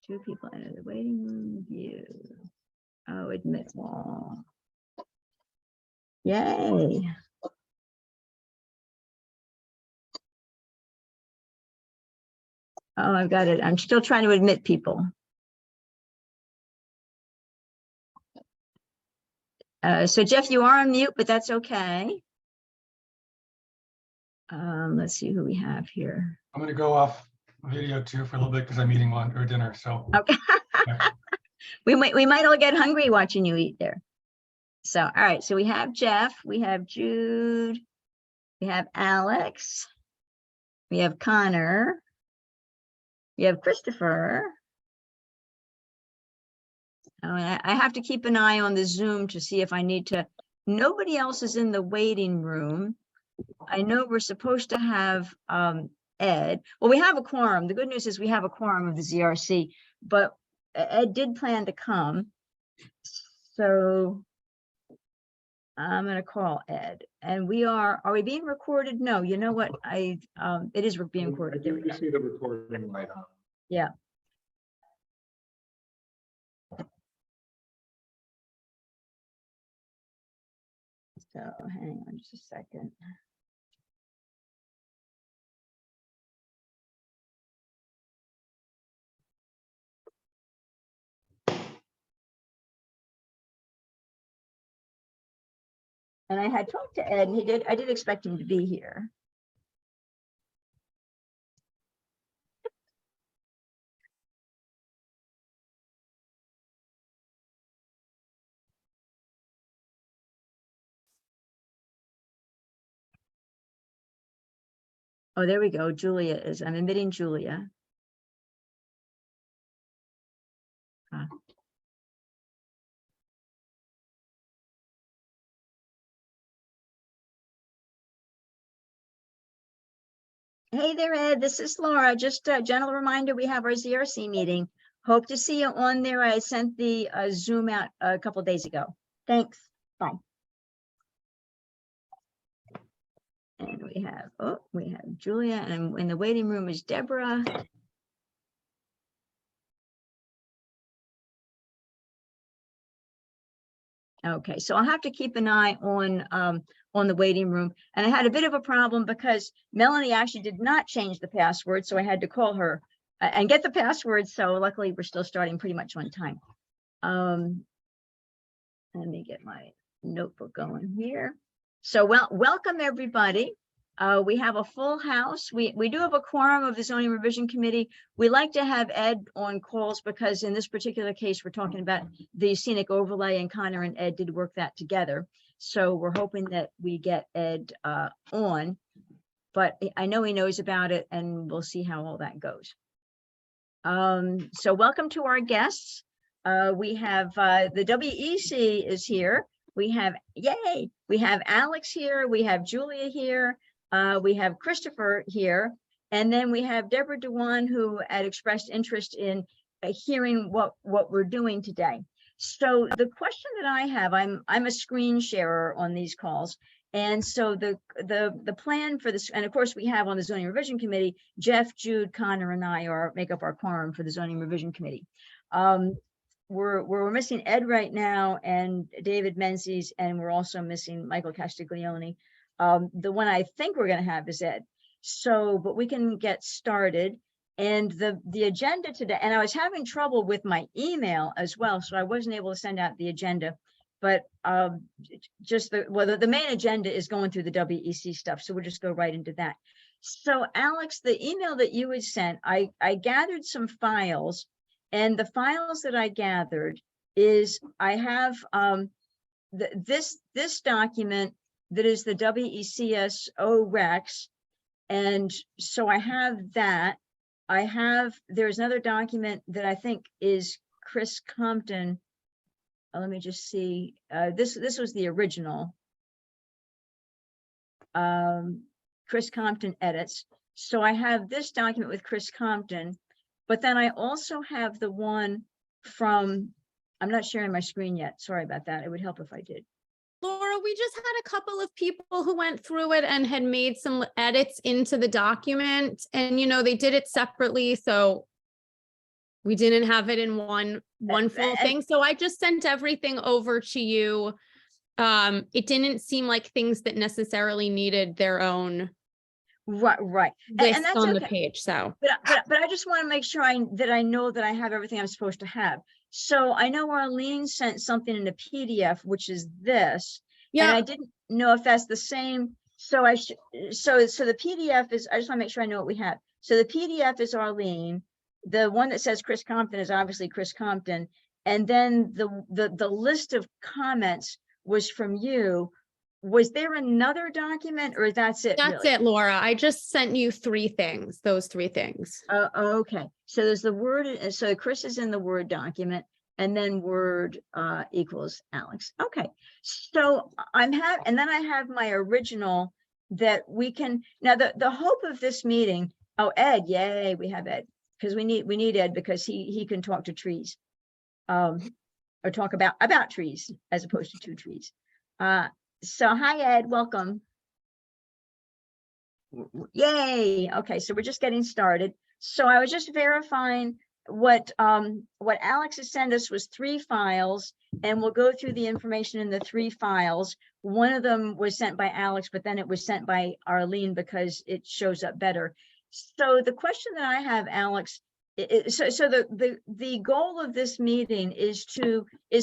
Two people enter the waiting room. View. Oh, admit all. Yay. Oh, I've got it. I'm still trying to admit people. So Jeff, you are on mute, but that's okay. Let's see who we have here. I'm going to go off video too for a little bit because I'm eating lunch or dinner. So okay. we might all get hungry watching you eat there. So all right, so we have Jeff, we have Jude, we have Alex, we have Connor, we have Christopher. Oh, and I have to keep an eye on the Zoom to see if I need to. Nobody else is in the waiting room. I know we're supposed to have Ed. Well, we have a quorum. The good news is we have a quorum of the ZRC, but Ed did plan to come. So I'm going to call Ed. And we are we being recorded? No, you know what? It is being recorded. There we go. See the recording light on. Yeah. So hang on just a second. And I had talked to Ed, and I did expect him to be here. Oh, there we go. Julia is. I'm admitting Julia. Huh. Hey there, Ed. This is Laura. Just a gentle reminder, we have our ZRC meeting. Hope to see you on there. I sent the Zoom out a couple of days ago. Thanks. Bye. And we have Julia, and in the waiting room is Deborah. Okay, so I'll have to keep an eye on the waiting room. And I had a bit of a problem because Melanie actually did not change the password, so I had to call her and get the password. So luckily, we're still starting pretty much on time. Let me get my notebook going here. So welcome everybody. We have a full house. We do have a quorum of the Zoning Revision Committee. We like to have Ed on calls because in this particular case, we're talking about the scenic overlay, and Connor and Ed did work that together. So we're hoping that we get Ed on, but I know he knows about it, and we'll see how all that goes. So welcome to our guests. We have the WEC is here. We have, yay, we have Alex here. We have Julia here. We have Christopher here, and then we have Deborah Dewan, who had expressed interest in hearing what we're doing today. So the question that I have, I'm a screen sharer on these calls, and so the plan for this, and of course we have on the Zoning Revision Committee, Jeff, Jude, Connor, and I make up our quorum for the Zoning Revision Committee. We're missing Ed right now, and David Menzies, and we're also missing Michael Castiglione. The one I think we're going to have is Ed. So, but we can get started. And the agenda today, and I was having trouble with my email as well, so I wasn't able to send out the agenda. But just the main agenda is going through the WEC stuff, so we'll just go right into that. So, Alex, the email that you had sent, I gathered some files, and the files that I gathered is I have this document that is the WECSO Rex. And so I have that. There's another document that I think is Chris Compton. Let me just see. This was the original. Chris Compton edits. So I have this document with Chris Compton, but then I also have the one from, I'm not sharing my screen yet. Sorry about that. It would help if I did. Laura, we just had a couple of people who went through it and had made some edits into the document, and they did it separately, so we didn't have it in one full thing. So I just sent everything over to you. It didn't seem like things that necessarily needed their own Right. list And that's on the okay. page. So But I just want to make sure that I know that I have everything I'm supposed to have. So I know Arlene sent something in a PDF, which is this. And I didn't know if that's the same. So the PDF is, I just want to make sure I know what we have. So the PDF is Arlene. The one that says Chris Compton is obviously Chris Compton. And then the list of comments was from you. Was there another document, or that's it? that's really? it, Laura. I just sent you those three things. Okay. So there's the Word. So Chris is in the Word document, and then Word equals Alex. Okay. So and then I have my original that we can, now the hope of this meeting. Oh, Ed, yay, we have Ed, because we need Ed because he can talk to trees. Or talk about trees as opposed to two trees. So hi, Ed, welcome. Yay. Okay, so we're just getting started. So I was just verifying what Alex has sent us was 3 files, and we'll go through the information in the 3 files. One of them was sent by Alex, but then it was sent by Arlene because it shows up better. So the question that I have, Alex, so the goal of this meeting is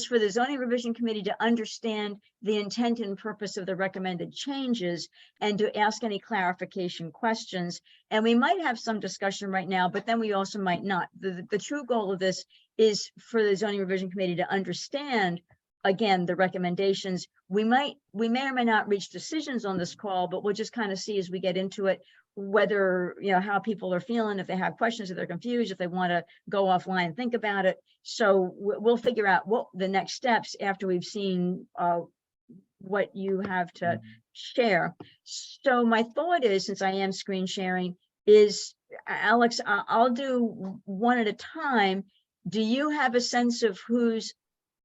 for the zoning revision committee to understand the intent and purpose of the recommended changes and to ask any clarification questions. And we might have some discussion right now, but then we also might not. The true goal of this is for the zoning revision committee to understand, again, the recommendations. We may or may not reach decisions on this call, but we'll just kind of see as we get into it whether, how people are feeling, if they have questions, if they're confused, if they want to go offline and think about it. So we'll figure out what the next steps after we've seen what you have to share. So my thought is, since I am screen sharing, is Alex, I'll do one at a time. Do you have a sense of whose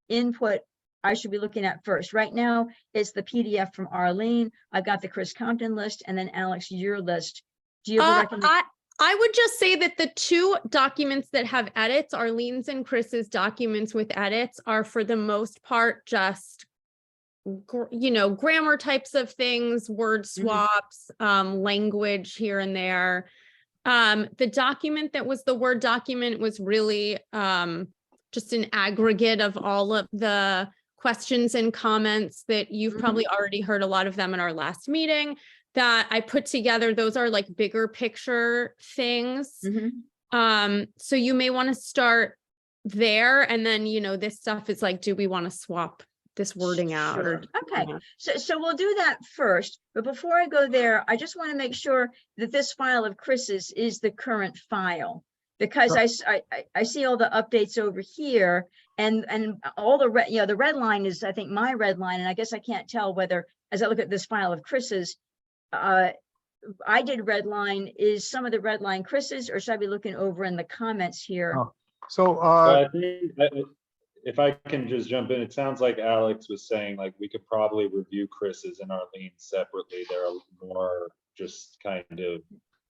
input I should be looking at first? Right now, it's the PDF from Arlene. I've got the Chris Compton list, and then Alex, your list. Do you have a recommendation? I would just say that the 2 documents that have edits, Arlene's and Chris's documents with edits, are for the most part just, grammar types of things, word swaps, language here and there. The document that was the Word document was really just an aggregate of all of the questions and comments that you've probably already heard a lot of them in our last meeting that I put together. Those are like bigger picture things. So you may want to start there. And then, this stuff is like, do we want to swap this wording out? Sure. Okay. So we'll do that first. But before I go there, I just want to make sure that this file of Chris's is the current file, because I see all the updates over here, and all the the red line is, I think, my red line, and I guess I can't tell whether, as I look at this file of Chris's, I did red line. Is some of the red line Chris's, or should I be looking over in the comments here? So I think if I can just jump in, it sounds like Alex was saying like we could probably review Chris's and Arlene separately. They're more just kind of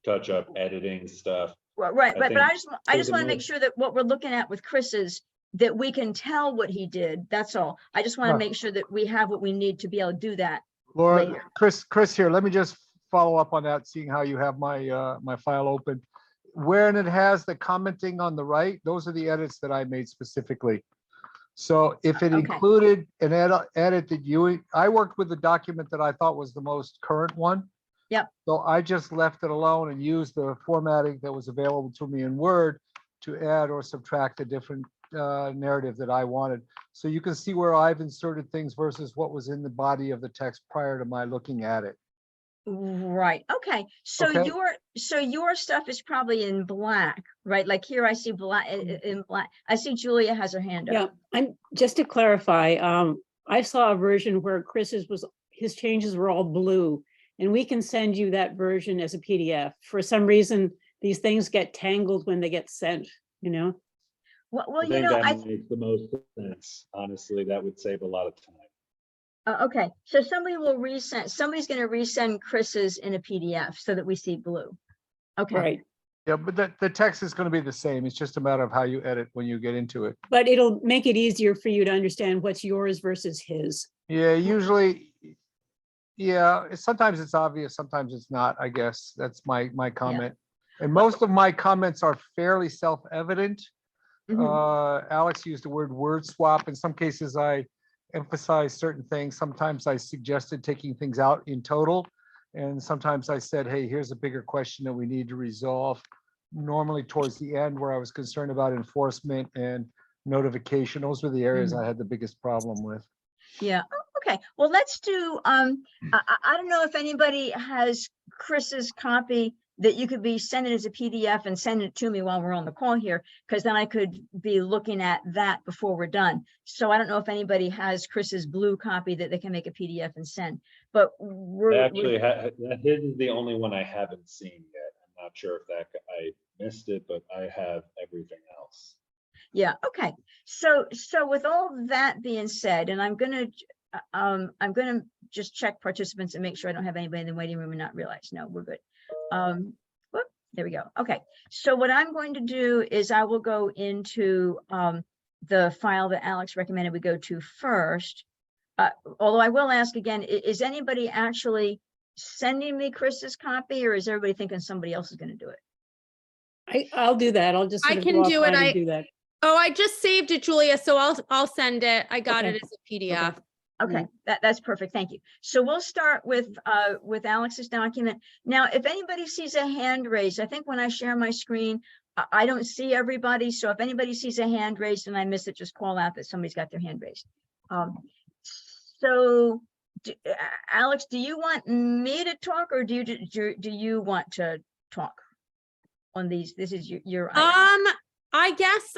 touch up editing stuff. Right. But I just want to make sure that what we're looking at with Chris's, that we can tell what he did. That's all. I just want to make sure that we have what we need to be able to do that. Laura, later. Chris here, let me just follow up on that, seeing how you have my my file open. Where it has the commenting on the right, those are the edits that I made specifically. So if it included an edit that I worked with the document that I thought was the most current one. Yep. So I just left it alone and used the formatting that was available to me in Word to add or subtract a different narrative that I wanted. So you can see where I've inserted things versus what was in the body of the text prior to my looking at it. Right. Okay. So your stuff is probably in black, right? Like here I see black in black. I see Julia has her hand up. Yeah, just to clarify, I saw a version where his changes were all blue, and we can send you that version as a PDF. For some reason, these things get tangled when they get sent, Well, I think that makes the most sense. Honestly, that would save a lot of time. Okay, so somebody will resend, somebody's gonna resend Chris's in a PDF so that we see blue. Okay, Right. Yeah, but the text is going to be the same. It's just a matter of how you edit when you get into it. But it'll make it easier for you to understand what's yours versus his. Yeah, usually, yeah, sometimes it's obvious, sometimes it's not, I guess. That's my comment. And most of my comments are fairly self-evident. Alex used the word swap. In some cases, I emphasize certain things. Sometimes I suggested taking things out in total. And sometimes I said, hey, here's a bigger question that we need to resolve. Normally towards the end where I was concerned about enforcement and notification. Those were the areas I had the biggest problem with. yeah, okay, well, let's do, I don't know if anybody has Chris's copy that you could be sending as a PDF and send it to me while we're on the call here, because then I could be looking at that before we're done. So I don't know if anybody has Chris's blue copy that they can make a PDF and send, but we're Actually, his is the only one I haven't seen yet. I'm not sure if I missed it, but I have everything else. yeah, okay. So with all that being said, and I'm gonna just check participants and make sure I don't have anybody in the waiting room and not realize, no, we're good. Whoop, there we go. Okay, so what I'm going to do is I will go into the file that Alex recommended we go to first. Although I will ask again, is anybody actually sending me Chris's copy, or is everybody thinking somebody else is going to do it? I'll do that. I'll just. I sort of can go do it. offline and do that. Oh, I just saved it, Julia, so I'll send it. I got Okay. it as a PDF. Okay, that's perfect. Thank you. So we'll start with Alex's document. Now, if anybody sees a hand raised, I think when I share my screen, I don't see everybody. So if anybody sees a hand raised and I miss it, just call out that somebody's got their hand raised. So Alex, do you want me to talk, or do you want to talk on these? This is your item. I guess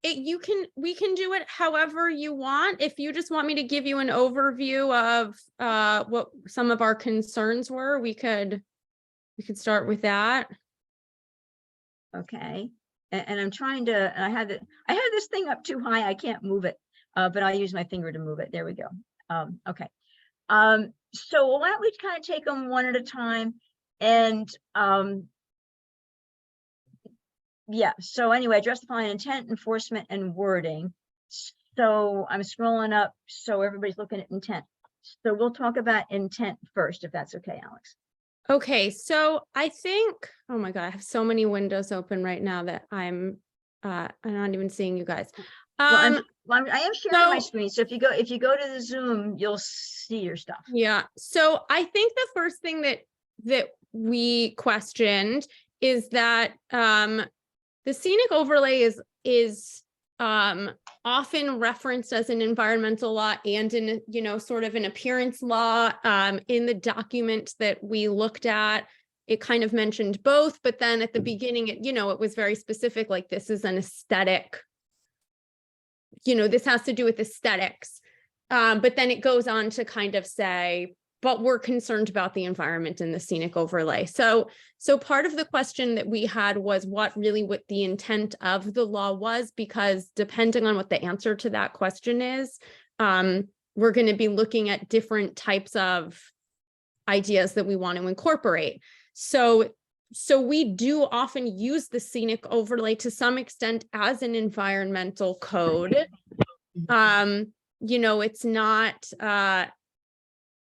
we can do it however you want. If you just want me to give you an overview of what some of our concerns were, we could start with that. Okay, and I'm trying to, I had this thing up too high, I can't move it, but I'll use my finger to move it. There we go. Okay. So why don't we kind of take them one at a time, and yeah, so anyway, address the following: intent, enforcement, and wording. So I'm scrolling up so everybody's looking at intent. So we'll talk about intent first, if that's okay, Alex. Okay, so I think, oh my God, I have so many windows open right now that I'm not even seeing you guys. I am sharing my so- screen, so if you go to the Zoom, you'll see your stuff. Yeah, so I think the first thing that we questioned is that the scenic overlay is often referenced as an environmental law and in, sort of an appearance law. In the document that we looked at, it kind of mentioned both, but then at the beginning, it was very specific, like this is an aesthetic, this has to do with aesthetics. But then it goes on to kind of say, but we're concerned about the environment and the scenic overlay. So part of the question that we had was what the intent of the law was, because depending on what the answer to that question is, we're going to be looking at different types of ideas that we want to incorporate. So we do often use the scenic overlay to some extent as an environmental code. It's not,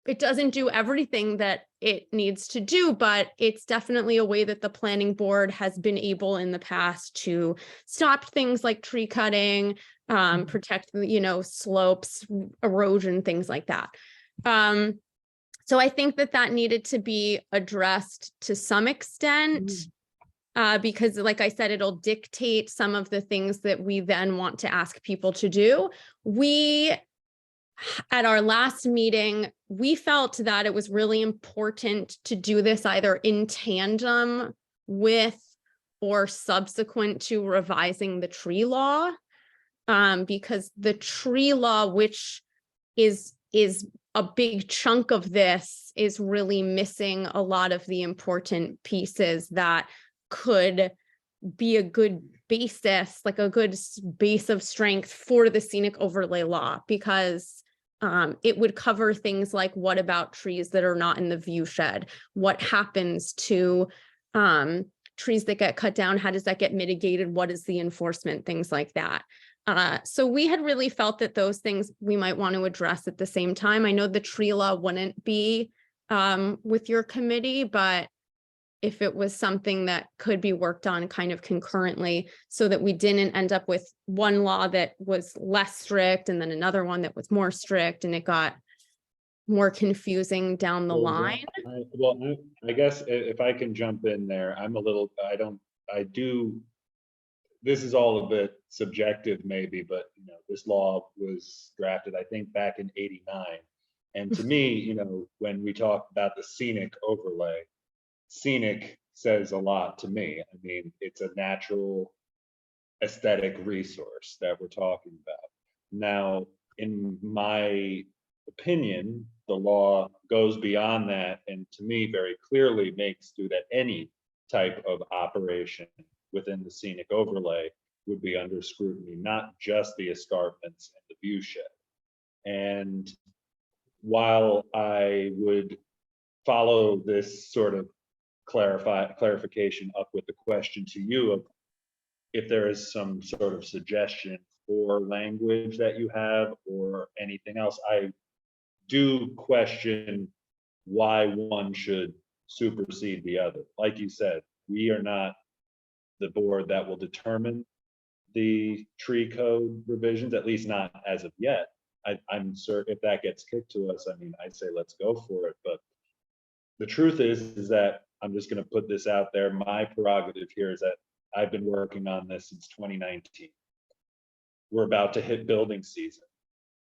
it doesn't do everything that it needs to do, but it's definitely a way that the planning board has been able in the past to stop things like tree cutting, protect, slopes, erosion, things like that. So I think that needed to be addressed to some extent, because like I said, it'll dictate some of the things that we then want to ask people to do. At our last meeting, we felt that it was really important to do this either in tandem with or subsequent to revising the tree law, because the tree law, which is a big chunk of this, is really missing a lot of the important pieces that could be a good basis, like a good base of strength for the scenic overlay law, because it would cover things like, what about trees that are not in the view shed? What happens to trees that get cut down? How does that get mitigated? What is the enforcement? Things like that. So we had really felt that those things we might want to address at the same time. I know the tree law wouldn't be with your committee, but if it was something that could be worked on kind of concurrently, so that we didn't end up with one law that was less strict and then another one that was more strict, and it got more confusing down the line. I guess if I can jump in there, this is all a bit subjective maybe, but this law was drafted, I think, back in '89. And to me, when we talk about the scenic overlay, scenic says a lot to me. I mean, it's a natural aesthetic resource that we're talking about. Now, in my opinion, the law goes beyond that, and to me very clearly makes through that any type of operation within the scenic overlay would be under scrutiny, not just the escarpments and the view shed. And while I would follow this sort of clarification up with the question to you of if there is some sort of suggestion for language that you have or anything else, I do question why one should supersede the other. Like you said, we are not the board that will determine the tree code revisions, at least not as of yet. I'm certain if that gets kicked to us, I mean, I say let's go for it. But the truth is that I'm just going to put this out there. My prerogative here is that I've been working on this since 2019. We're about to hit building season.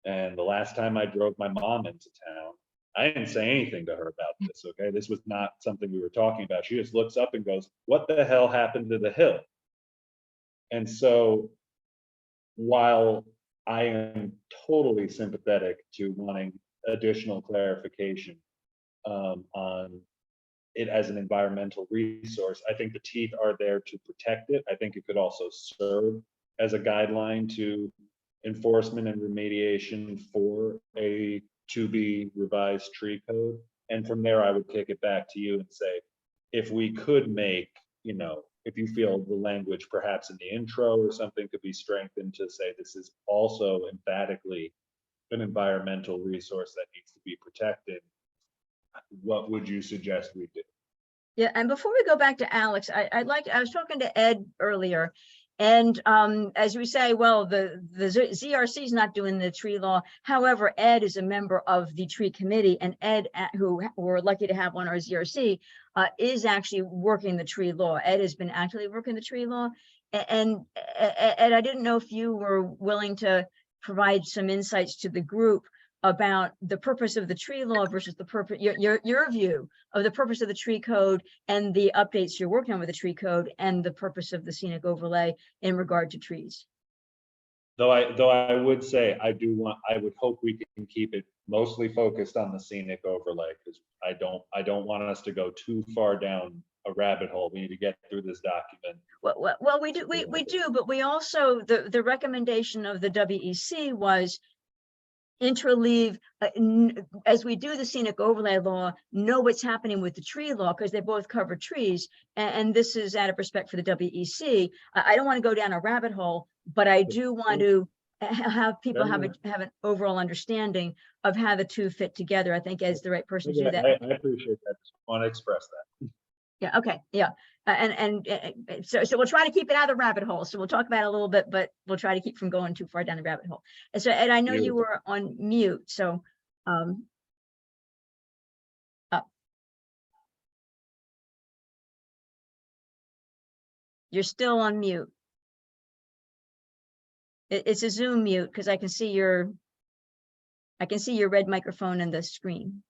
And the last time I drove my mom into town, I didn't say anything to her about this, okay? This was not something we were talking about. She just looks up and goes, what the hell happened to the hill? And so while I am totally sympathetic to wanting additional clarification on it as an environmental resource, I think the teeth are there to protect it. I think it could also serve as a guideline to enforcement and remediation for a to-be revised tree code. And from there, I would kick it back to you and say, if we could make, if you feel the language perhaps in the intro or something could be strengthened to say this is also emphatically an environmental resource that needs to be protected, what would you suggest we do? Yeah, and before we go back to Alex, I was talking to Ed earlier, and as we say, well, the ZRC is not doing the tree law. However, Ed is a member of the tree committee, and Ed, who we're lucky to have on our ZRC, is actually working the tree law. Ed has been actively working the tree law, and Ed, I didn't know if you were willing to provide some insights to the group about the purpose of the tree law versus the purpose, your view of the purpose of the tree code and the updates you're working on with the tree code and the purpose of the scenic overlay in regard to trees. Though I would say I would hope we can keep it mostly focused on the scenic overlay, because I don't want us to go too far down a rabbit hole. We need to get through this document. Well, we do, but we also, the recommendation of the WEC was interleave, as we do the scenic overlay law, know what's happening with the tree law, because they both cover trees. And this is out of respect for the WEC. I don't want to go down a rabbit hole, but I do want to have people have an overall understanding of how the two fit together. I think Ed's the right person to do that. I appreciate that. Just want to express that. Yeah. Okay. Yeah. So we'll try to keep it out of the rabbit hole. So we'll talk about it a little bit, but we'll try to keep from going too far down the rabbit hole. And so, Ed, I know you were on mute. So, you're still on mute. It's a Zoom mute because I can see your red microphone in the screen.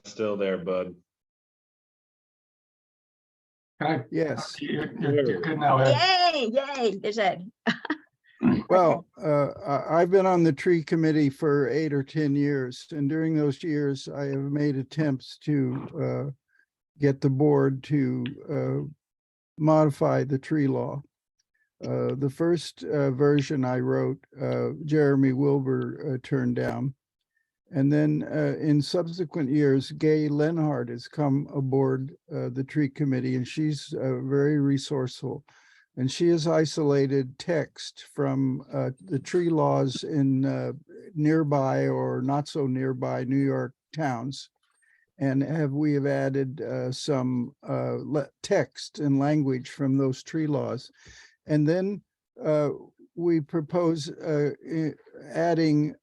Still there, bud. Yes. You're good now, Ed. Yay, there's Ed. Well, I've been on the tree committee for 8 or 10 years, and during those years, I have made attempts to get the board to modify the tree law. The first version I wrote, Jeremy Wilbur turned down. And then in subsequent years, Gay Lenhart has come aboard the tree committee, and she's very resourceful. And she has isolated text from the tree laws in nearby or not so nearby New York towns. And we have added some text and language from those tree laws. And then we propose adding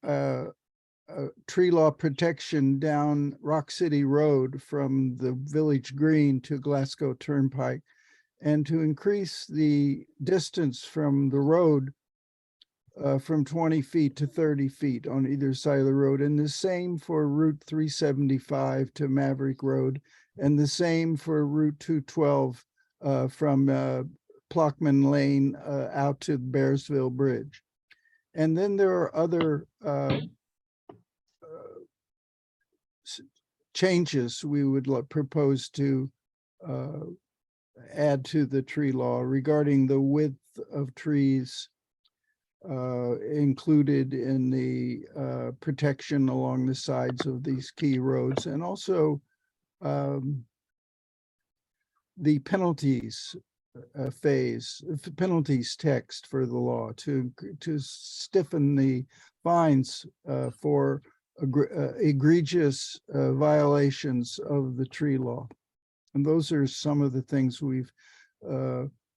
tree law protection down Rock City Road from the Village Green to Glasgow Turnpike, and to increase the distance from the road from 20 feet to 30 feet on either side of the road. And the same for Route 375 to Maverick Road, and the same for Route 212 from Plockman Lane out to Bearsville Bridge. And then there are other changes we would propose to add to the tree law regarding the width of trees included in the protection along the sides of these key roads, and also the penalties penalties text for the law to stiffen the fines for egregious violations of the tree law. And those are some of the things we've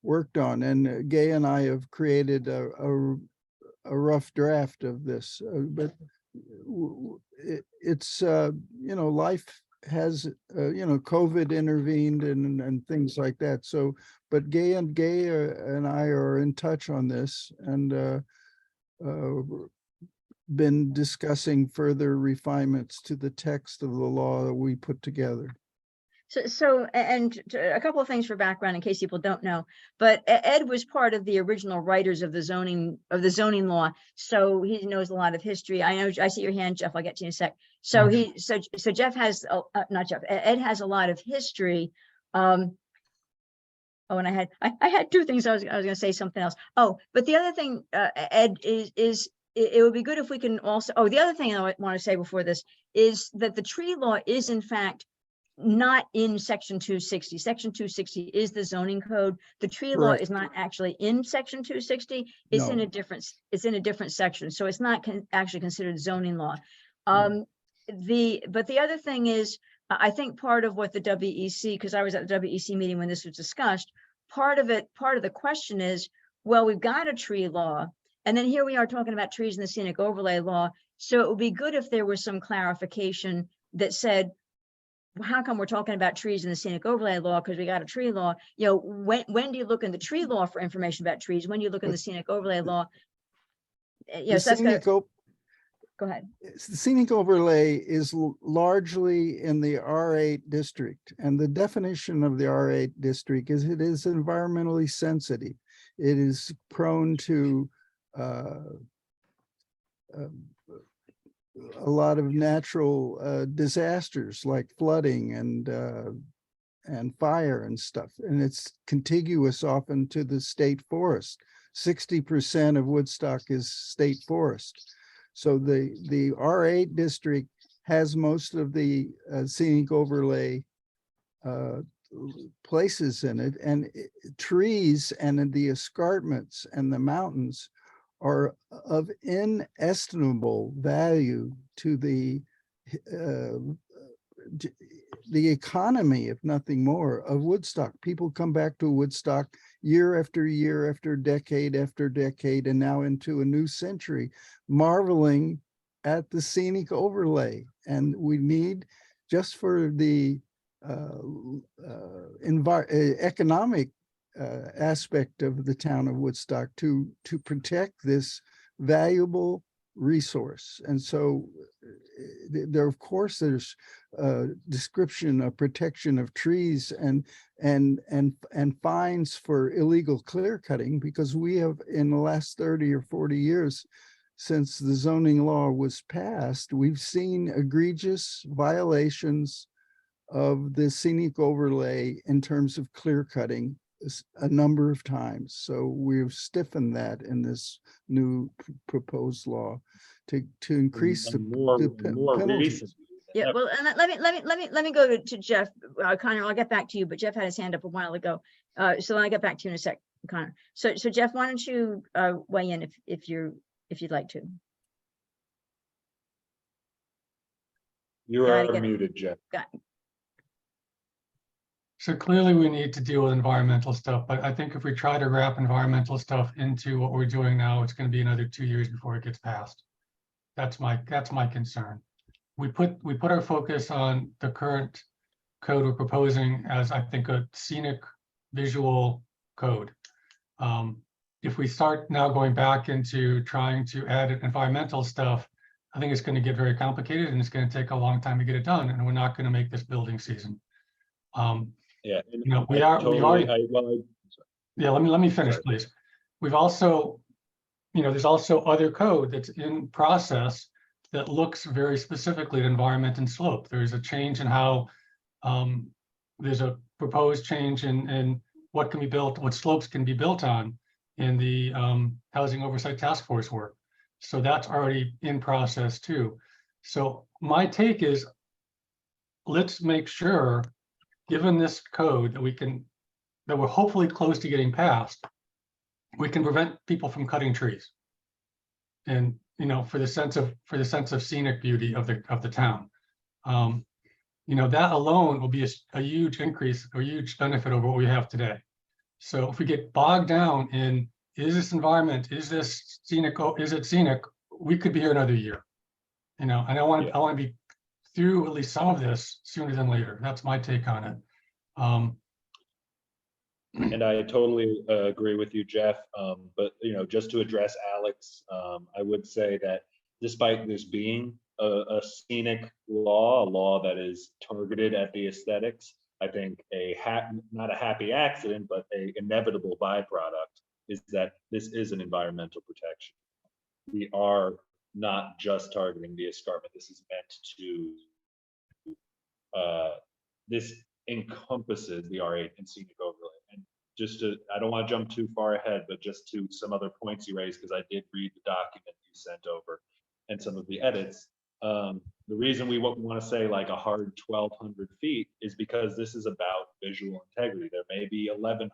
worked on. And Gay and I have created a rough draft of this, but it's, you know, life has, you know, COVID intervened and things like that. So, but Gay and I are in touch on this, and been discussing further refinements to the text of the law that we put together. A couple of things for background in case people don't know, but Ed was part of the original writers of the zoning law, so he knows a lot of history. I see your hand, Jeff. I'll get to you in a sec. So Jeff has not Jeff. Ed has a lot of history. And I had two things. I was going to say something else. Oh, but the other thing, Ed, is it would be good if we can also. Oh, the other thing I want to say before this is that the tree law is in fact not in section 260. Section 260 is the zoning code. The tree law is not actually in section 260. It's in a different section. So it's not actually considered zoning law. But the other thing is, I think part of what the WEC, because I was at the WEC meeting when this was discussed, part of the question is, well, we've got a tree law, and then here we are talking about trees in the scenic overlay law. So it would be good if there was some clarification that said, how come we're talking about trees in the scenic overlay law? Because we got a tree law. You know, when do you look in the tree law for information about trees? When do you look in the scenic overlay law? You know, so that's gonna, go ahead. The scenic overlay is largely in the R8 district, and the definition of the R8 district is it is environmentally sensitive. It is prone to a lot of natural disasters like flooding and fire and stuff, and it's contiguous often to the state forest. 60% of Woodstock is state forest, so the R8 district has most of the scenic overlay places in it, and trees and the escarpments and the mountains are of inestimable value to the economy, if nothing more, of Woodstock. People come back to Woodstock year after year, after decade, and now into a new century, marveling at the scenic overlay. And we need, just for the economic aspect of the town of Woodstock, to protect this valuable resource. And so there, of course, there's a description of protection of trees and fines for illegal clear cutting, because we have, in the last 30 or 40 years since the zoning law was passed, we've seen egregious violations of the scenic overlay in terms of clear cutting, a number of times. So we've stiffened that in this new proposed law to increase the More penalties. recently. Yeah, well, and let me go to Jeff. Connor, I'll get back to you, but Jeff had his hand up a while ago. So I'll get back to you in a sec, Connor. So Jeff, why don't you weigh in if you'd like to? You Gotta are get it. muted, Jeff. So clearly we need to deal with environmental stuff, but I think if we try to wrap environmental stuff into what we're doing now, it's going to be another 2 years before it gets passed. That's my concern. We put our focus on the current code we're proposing as, I think, a scenic visual code. If we start now going back into trying to add environmental stuff, I think it's going to get very complicated and it's going to take a long time to get it done, and we're not going to make this building season. Yeah. You know, I let me finish, Sorry. please. We've also, you know, there's also other code that's in process that looks very specifically at environment and slope. There's a change in how, there's a proposed change in what can be built, what slopes can be built on in the Housing Oversight Task Force work. So that's already in process too. So my take is, let's make sure, given this code that we're hopefully close to getting passed, we can prevent people from cutting trees. And, you know, for the sense of scenic beauty of the town. You know, that alone will be a huge increase, a huge benefit over what we have today. So if we get bogged down in, is this environment, is this scenic, is it scenic, we could be here another year. You know, and I want to be through at least some of this sooner than later. That's my take on it. And I totally agree with you, Jeff. But, you know, just to address Alex, I would say that despite this being a scenic law, a law that is targeted at the aesthetics, I think not a happy accident, but a inevitable byproduct is that this is an environmental protection. We are not just targeting the escarpment. This is meant to, this encompasses the R8 and scenic overlay. And just to, I don't want to jump too far ahead, but just to some other points you raised, because I did read the document you sent over and some of the edits. The reason we want to say like a hard 1,200 feet is because this is about visual integrity. There may be 1,100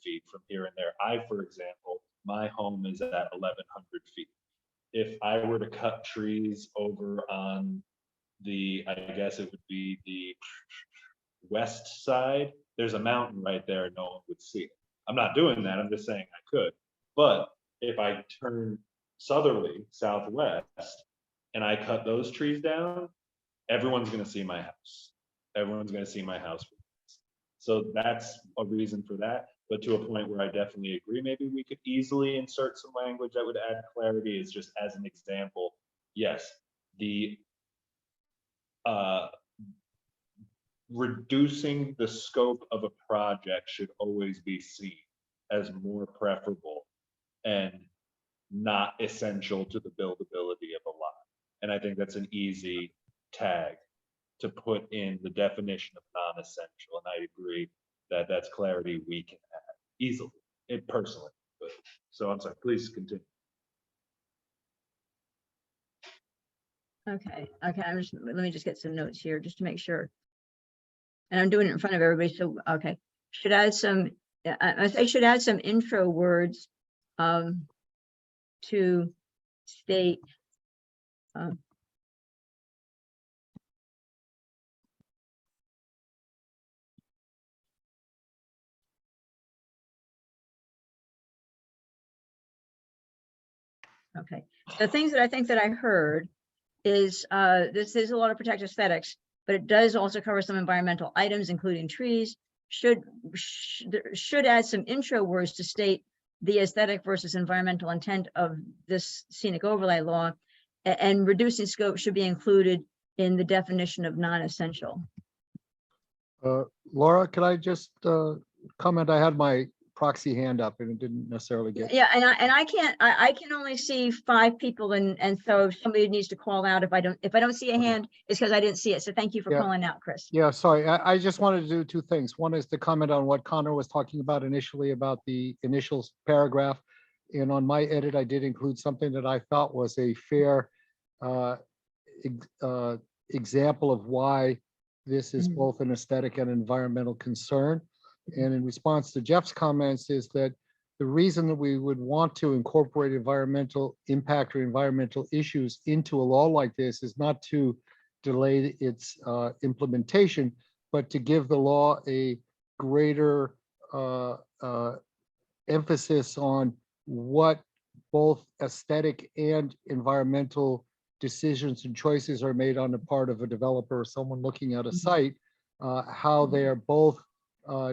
feet from here and there. For example, my home is at 1,100 feet. If I were to cut trees over on I guess it would be the west side, there's a mountain right there, no one would see it. I'm not doing that, I'm just saying I could. But if I turn southerly, southwest, and I cut those trees down, everyone's gonna see my house. Everyone's gonna see my house. So that's a reason for that. But to a point where I definitely agree, maybe we could easily insert some language that would add clarity. Is just as an example, yes, the reducing the scope of a project should always be seen as more preferable and not essential to the buildability of a lot. And I think that's an easy tag to put in the definition of non-essential. And I agree that that's clarity we can add easily, personally. But, so I'm sorry, please continue. Okay, let me just get some notes here just to make sure. And I'm doing it in front of everybody, so, okay. Should add some, I should add some intro words to state okay. The things that I think that I heard is this is a lot of protect aesthetics, but it does also cover some environmental items, including trees. Should add some intro words to state the aesthetic versus environmental intent of this scenic overlay law, and reducing scope should be included in the definition of non-essential. Laura, could I just comment? I had my proxy hand up and it didn't necessarily get. Yeah, and I can't, I can only see 5 people, and so if somebody needs to call out, if I don't see a Okay. hand, it's because I didn't see it. So thank you for Yeah. calling out, Chris. Yeah, sorry. I just wanted to do 2 things. One is to comment on what Connor was talking about initially about the initial paragraph. And on my edit, I did include something that I thought was a fair example of why this is Mhm. both an aesthetic and environmental concern. And in response to Jeff's comments is that the reason that we would want to incorporate environmental impact or environmental issues into a law like this is not to delay its implementation, but to give the law a greater emphasis on what both aesthetic and environmental decisions and choices are made on the part of a developer or someone looking at a site, how they are both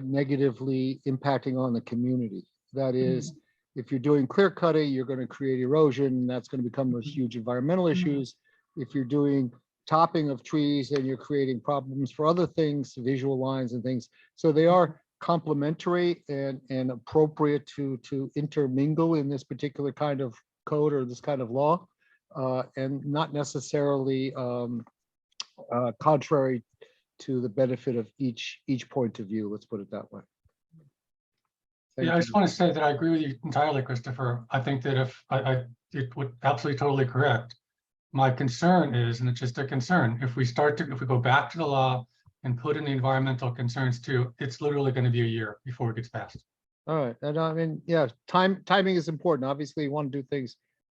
negatively impacting on the community. That is, if you're doing clear cutting, you're going to create erosion, and that's going to become those huge environmental issues. If you're doing topping of trees, then you're creating problems for other things, visual lines and things. So they are complementary and appropriate to intermingle in this particular kind of code or this kind of law, and not necessarily contrary to the benefit of each point of view. Let's put it that way. Thank Yeah, I just you. want to say that I agree with you entirely, Christopher. I think that if it would absolutely totally correct. My concern is, and it's just a concern, if we go back to the law and put in the environmental concerns too, it's literally going to be a year before it gets passed. All right, and I mean, yeah, timing is important. Obviously, you want to do things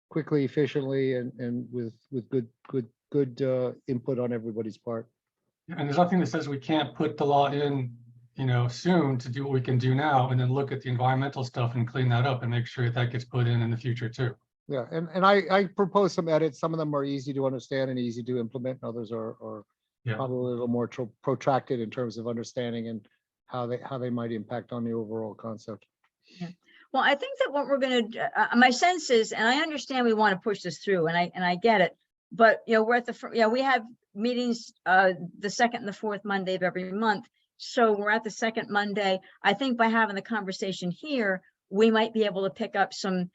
quickly, efficiently, and with good input on everybody's part. And there's nothing that says we can't put the law in, soon to do what we can do now, and then look at the environmental stuff and clean that up and make sure that gets put in the future too. Yeah, and I propose some edits. Some of them are easy to understand and easy to implement. And others are Yeah. probably a little more protracted in terms of understanding and how they might impact on the overall concept. Well, I think that what we're going to, my sense is, and I understand we want to push this through, and I get it, but we're at we have meetings the second and the fourth Monday of every month. So we're at the second Monday. I think by having the conversation here, we might be able to pick up some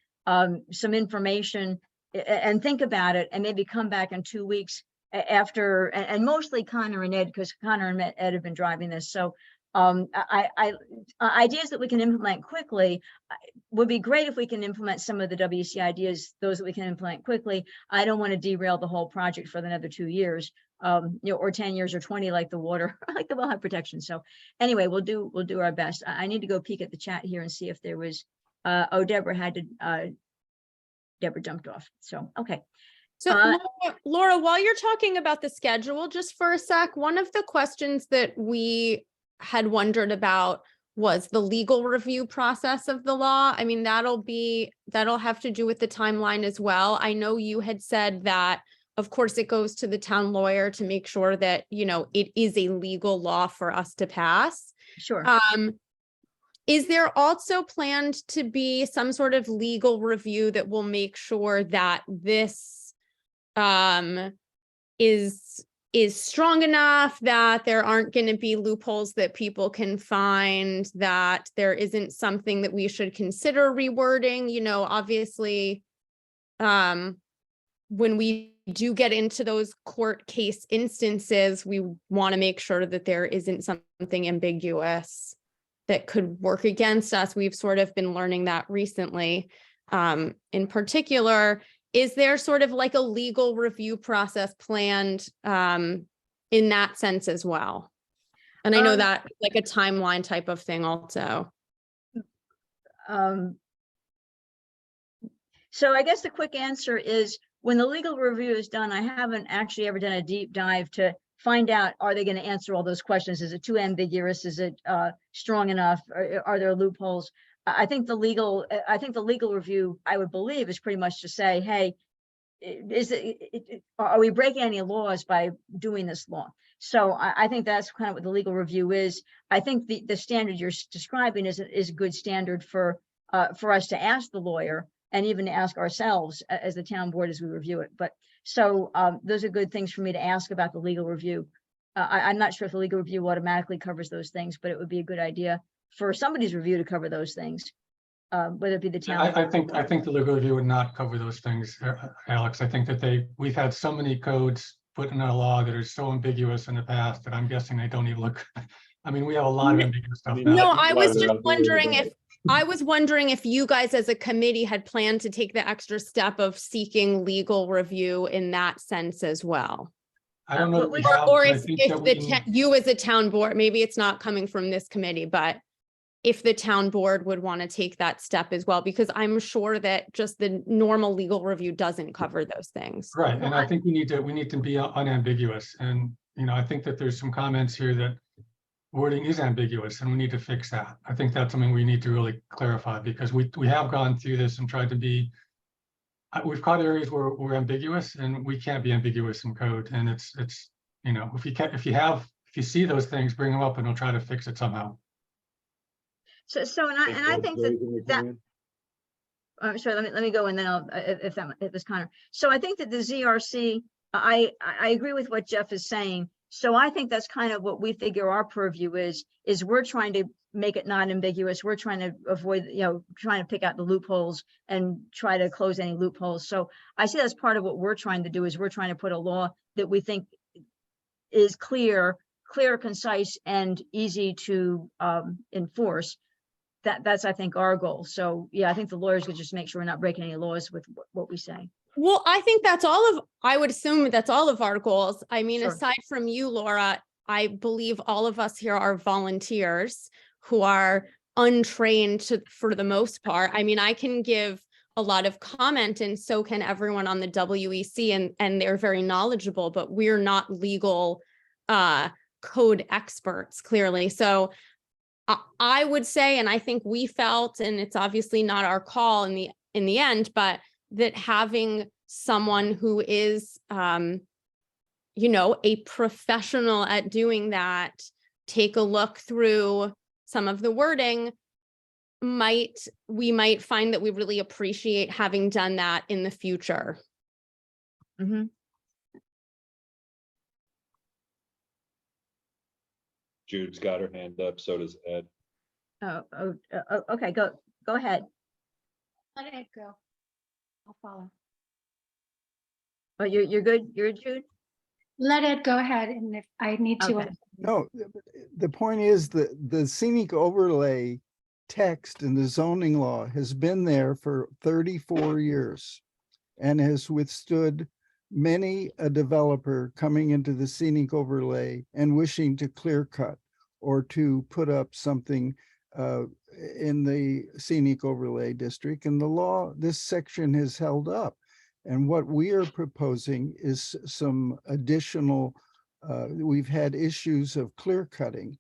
information and think about it, and maybe come back in 2 weeks after, and mostly Connor and Ed, because Connor and Ed have been driving this. So ideas that we can implement quickly would be great if we can implement some of the WC ideas, those that we can implement quickly. I don't want to derail the whole project for another 2 years, or 10 years or 20, like the water, like the wellhead protection. So anyway, we'll do our best. I need to go peek at the chat here and see if there was, Deborah jumped off. So, okay. So Laura, while you're talking about the schedule, just for a sec, one of the questions that we had wondered about was the legal review process of the law. I mean, that'll have to do with the timeline as well. I know you had said that, of course, it goes to the town lawyer to make sure that, it is a legal law for us to pass. Sure. Is there also planned to be some sort of legal review that will make sure that this is strong enough, that there aren't going to be loopholes that people can find, that there isn't something that we should consider rewording? Obviously, when we do get into those court case instances, we want to make sure that there isn't something ambiguous that could work against us. We've sort of been learning that recently. In particular, is there sort of like a legal review process planned in that sense as well? And I know that like a timeline type of thing also. So I guess the quick answer is, when the legal review is done, I haven't actually ever done a deep dive to find out, are they going to answer all those questions? Is it too ambiguous? Is it strong enough? Are there loopholes? I think the legal review, I would believe, is pretty much to say, hey, are we breaking any laws by doing this law? So I think that's kind of what the legal review is. I think the standard you're describing is a good standard for us to ask the lawyer, and even to ask ourselves as the town board as we review it. But so those are good things for me to ask about the legal review. I'm not sure if the legal review automatically covers those things, but it would be a good idea for somebody's review to cover those things. Whether it be the town. I think the legal review would not cover those things, Alex. I think that we've had so many codes put in our law that are so ambiguous in the past that I'm guessing they don't even look. I mean, we have a lot of ambiguous stuff now. No, that's I why was they're just not doing wondering that. if you guys as a committee had planned to take the extra step of seeking legal review in that sense as well. I don't know that we have. Or but I if, think if that the, you as a town board, maybe it's not coming from this committee, but if the town board would want to take that step as well, because I'm sure that just the normal legal review doesn't cover those things. Right, and I think we need to be unambiguous, and I think that there's some comments here that wording is ambiguous, and we need to fix that. I think that's something we need to really clarify, because we have gone through this and tried to be. We've caught areas where we're ambiguous, and we can't be ambiguous in code. And it's if you see those things, bring them up, and we'll try to fix it somehow. So I think that. Sorry, let me go and then I'll, if it's Connor. So I think that the ZRC, I agree with what Jeff is saying. So I think that's kind of what we figure our purview is we're trying to make it not ambiguous. We're trying to avoid, trying to pick out the loopholes and try to close any loopholes. So I see that's part of what we're trying to do is we're trying to put a law that we think is clear, concise, and easy to enforce. That's I think our goal. So yeah, I think the lawyers could just make sure we're not breaking any laws with what we say. Well, I think I would assume that's all of our goals. I mean, Sure. Aside from you, Laura, I believe all of us here are volunteers who are untrained for the most part. I mean, I can give a lot of comment and so can everyone on the WEC and they're very knowledgeable, but we're not legal code experts, clearly. So I would say, and I think we felt, and it's obviously not our call in the end, but that having someone who is, a professional at doing that, take a look through some of the wording, we might find that we really appreciate having done that in the future. Mm-hmm. Jude's got her hand up, so does Ed. Okay, go ahead. Let Ed go. I'll follow. Oh, you're good. You're Jude. Let Ed go ahead, and if I need to. Okay. No, the point is that the scenic overlay text in the zoning law has been there for 34 years and has withstood many a developer coming into the scenic overlay and wishing to clear cut or to put up something in the scenic overlay district. And the law, this section has held up. And what we are proposing is some additional, we've had issues of clear cutting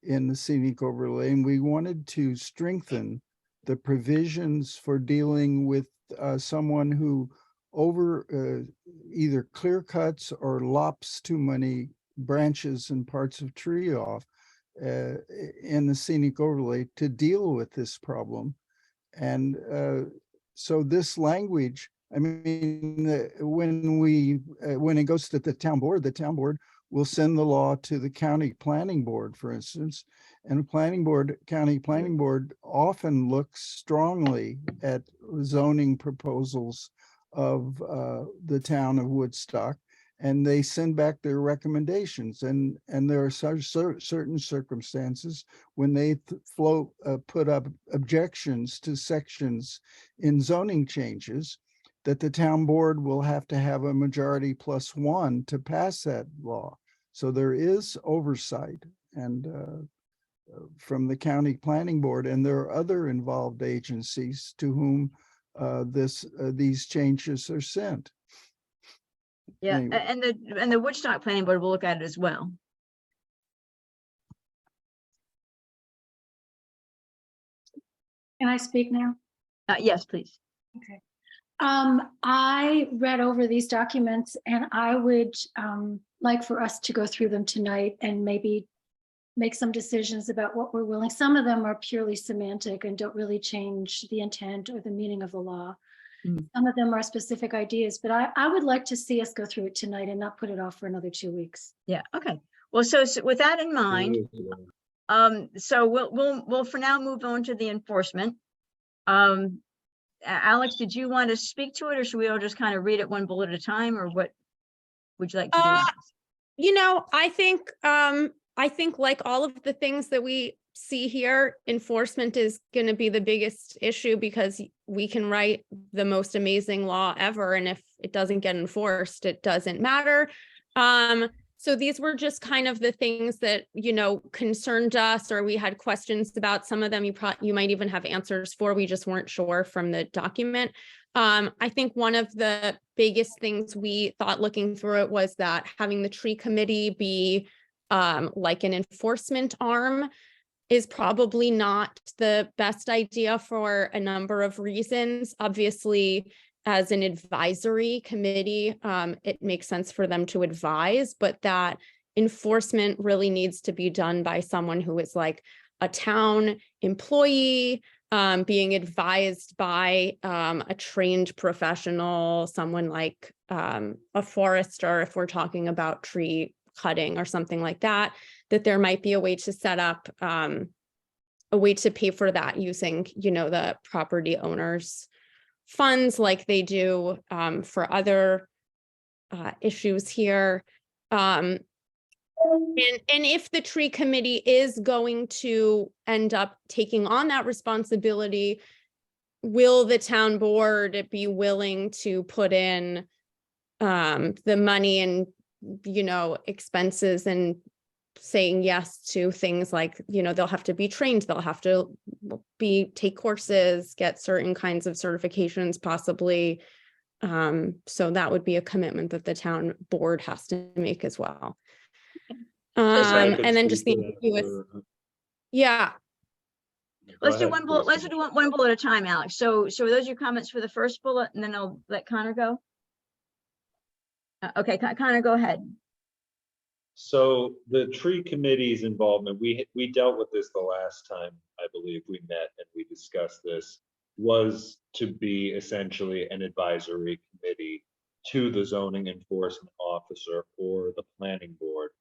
in the scenic overlay, and we wanted to strengthen the provisions for dealing with someone who either clear cuts or lops too many branches and parts of tree off in the scenic overlay to deal with this problem. And so this language, I mean, when it goes to the town board will send the law to the county planning board, for instance, and the county planning board often looks strongly at zoning proposals of the town of Woodstock, and they send back their recommendations. And there are certain circumstances when they put up objections to sections in zoning changes that the town board will have to have a majority +1 to pass that law. So there is oversight and from the county planning board, and there are other involved agencies to whom these changes are sent. Yeah, Anyway. and the Woodstock Planning Board will look at it as well. Can I speak now? Yes, please. Okay. I read over these documents and I would like for us to go through them tonight and maybe make some decisions about what we're willing. Some of them are purely semantic and don't really change the intent or the meaning of the law. Mm. Some of them are specific ideas, but I would like to see us go through it tonight and not put it off for another 2 weeks. Yeah, okay. Well, so with that in mind, so we'll for now move on to the enforcement. Alex, did you want to speak to it, or should we all just kind of read it one bullet at a time, or what would you like to do? Alex? You know, I think like all of the things that we see here, enforcement is going to be the biggest issue, because we can write the most amazing law ever, and if it doesn't get enforced, it doesn't matter. So these were just kind of the things that, you know, concerned us, or we had questions about. Some of them you might even have answers for. We just weren't sure from the document. I think one of the biggest things we thought looking through it was that having the tree committee be like an enforcement arm is probably not the best idea for a number of reasons. Obviously, as an advisory committee, it makes sense for them to advise, but that enforcement really needs to be done by someone who is like a town employee, being advised by a trained professional, someone like a forester, if we're talking about tree cutting or something like that, that there might be a way to set up a way to pay for that using, you know, the property owners' funds like they do for other issues here. And if the tree committee is going to end up taking on that responsibility, will the town board be willing to put in the money and, you know, expenses, and saying yes to things like, you know, they'll have to be trained, they'll have to take courses, get certain kinds of certifications possibly. So that would be a commitment that the town board has to make as well. And then just the ambiguous. Yeah. Let's do one bullet. Let's do one bullet at a time, Alex. So are those your comments for the first bullet, and then I'll let Connor go? Okay, Connor, go ahead. So the tree committee's involvement, we dealt with this the last time I believe we met and we discussed this, was to be essentially an advisory committee to the zoning enforcement officer or the planning board,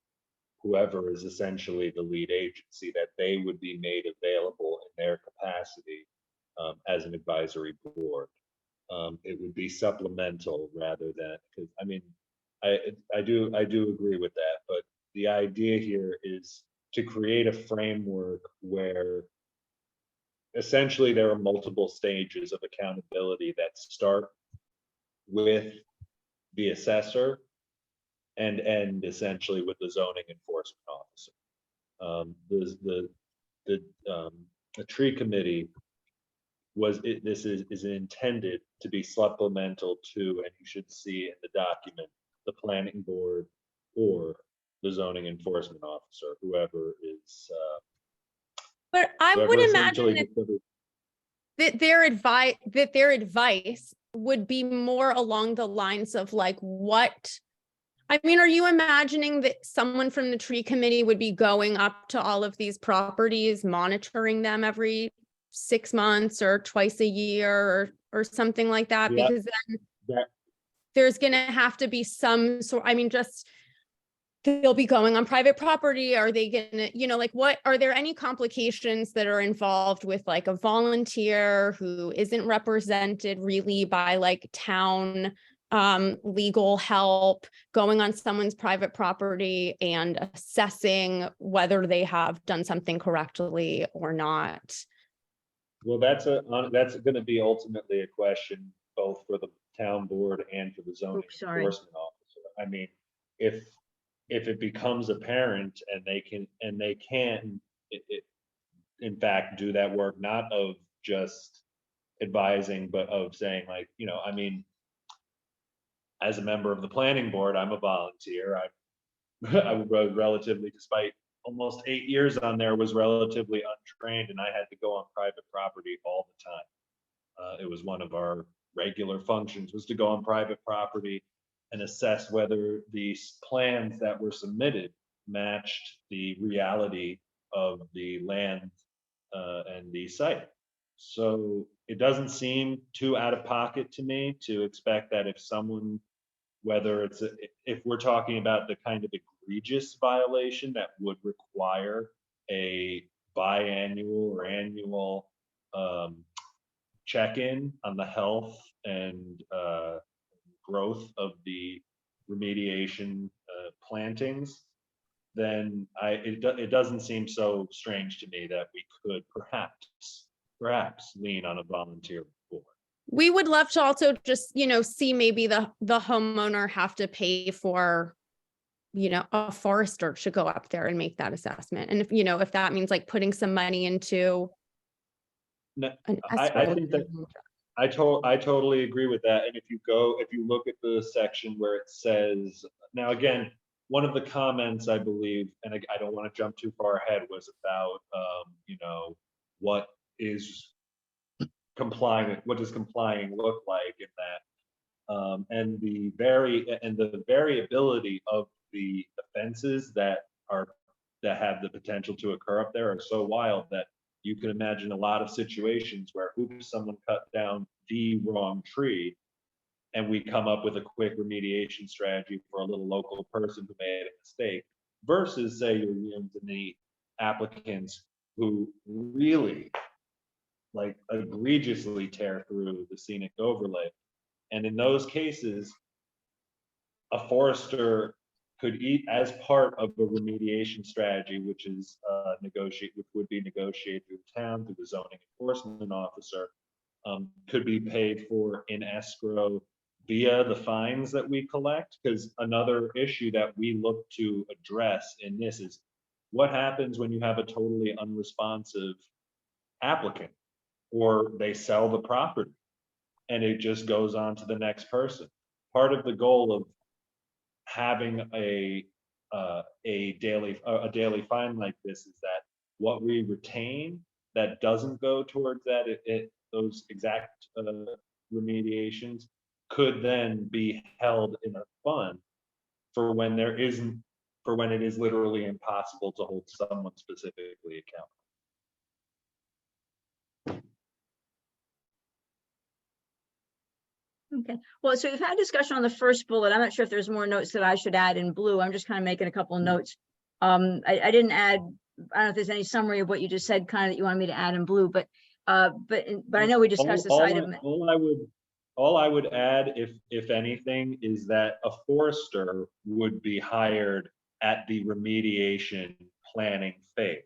whoever is essentially the lead agency, that they would be made available in their capacity as an advisory board. It would be supplemental rather than, because I mean, I do agree with that, but the idea here is to create a framework where essentially there are multiple stages of accountability that start with the assessor and end essentially with the zoning enforcement officer. The tree committee is intended to be supplemental to, and you should see in the document, the planning board or the zoning enforcement officer, whoever is. But I would imagine that their advice would be more along the lines of like, what, I mean, are you imagining that someone from the tree committee would be going up to all of these properties, monitoring them every 6 months or twice a year or something like that? Yeah. Because then there's going to have to be some sort, I mean, just they'll be going on private property. Are they going to, you know, like what, are there any complications that are involved with like a volunteer who isn't represented really by like town legal help, going on someone's private property and assessing whether they have done something correctly or not? Well, that's going to be ultimately a question both for the town board and for the zoning enforcement officer. I mean, if it becomes apparent and they can in fact do that work, not of just advising, but of saying like, you know, I mean, as a member of the planning board, I'm a volunteer. I was relatively, despite almost 8 years on there, was relatively untrained, and I had to go on private property all the time. It was one of our regular functions, was to go on private property and assess whether these plans that were submitted matched the reality of the land and the site. So it doesn't seem too out of pocket to me to expect that if someone, whether it's if we're talking about the kind of egregious violation that would require a biannual or annual check-in on the health and growth of the remediation plantings, then it doesn't seem so strange to me that we could perhaps lean on a volunteer board. We would love to also just, see maybe the homeowner have to pay for, a forester to go up there and make that assessment. And if that means like putting some money into No, an I escrow. think that I totally agree with that. And if you look at the section where it says, now again, one of the comments I believe, and I don't want to jump too far ahead, was about what does complying look like in that, and the variability of the offenses that have the potential to occur up there are so wild that you can imagine a lot of situations where someone cut down the wrong tree, and we come up with a quick remediation strategy for a little local person who made a mistake, versus say you're using the applicants who really like egregiously tear through the scenic overlay. And in those cases, a forester could eat as part of a remediation strategy, which would be negotiated through the town, through the zoning enforcement officer, could be paid for in escrow via the fines that we collect. Because another issue that we look to address in this is what happens when you have a totally unresponsive applicant, or they sell the property and it just goes on to the next person. Part of the goal of having a daily fine like this is that what we retain that doesn't go towards that those exact remediations could then be held in a fund for when it is literally impossible to hold someone specifically accountable. Okay, well, so we've had discussion on the first bullet. I'm not sure if there's more notes that I should add in blue. I'm just kind of making a couple of notes. I didn't add, I don't know if there's any summary of what you just said kind of that you want me to add in blue, but I know we discussed this item. All I would add, if anything, is that a forester would be hired at the remediation planning phase.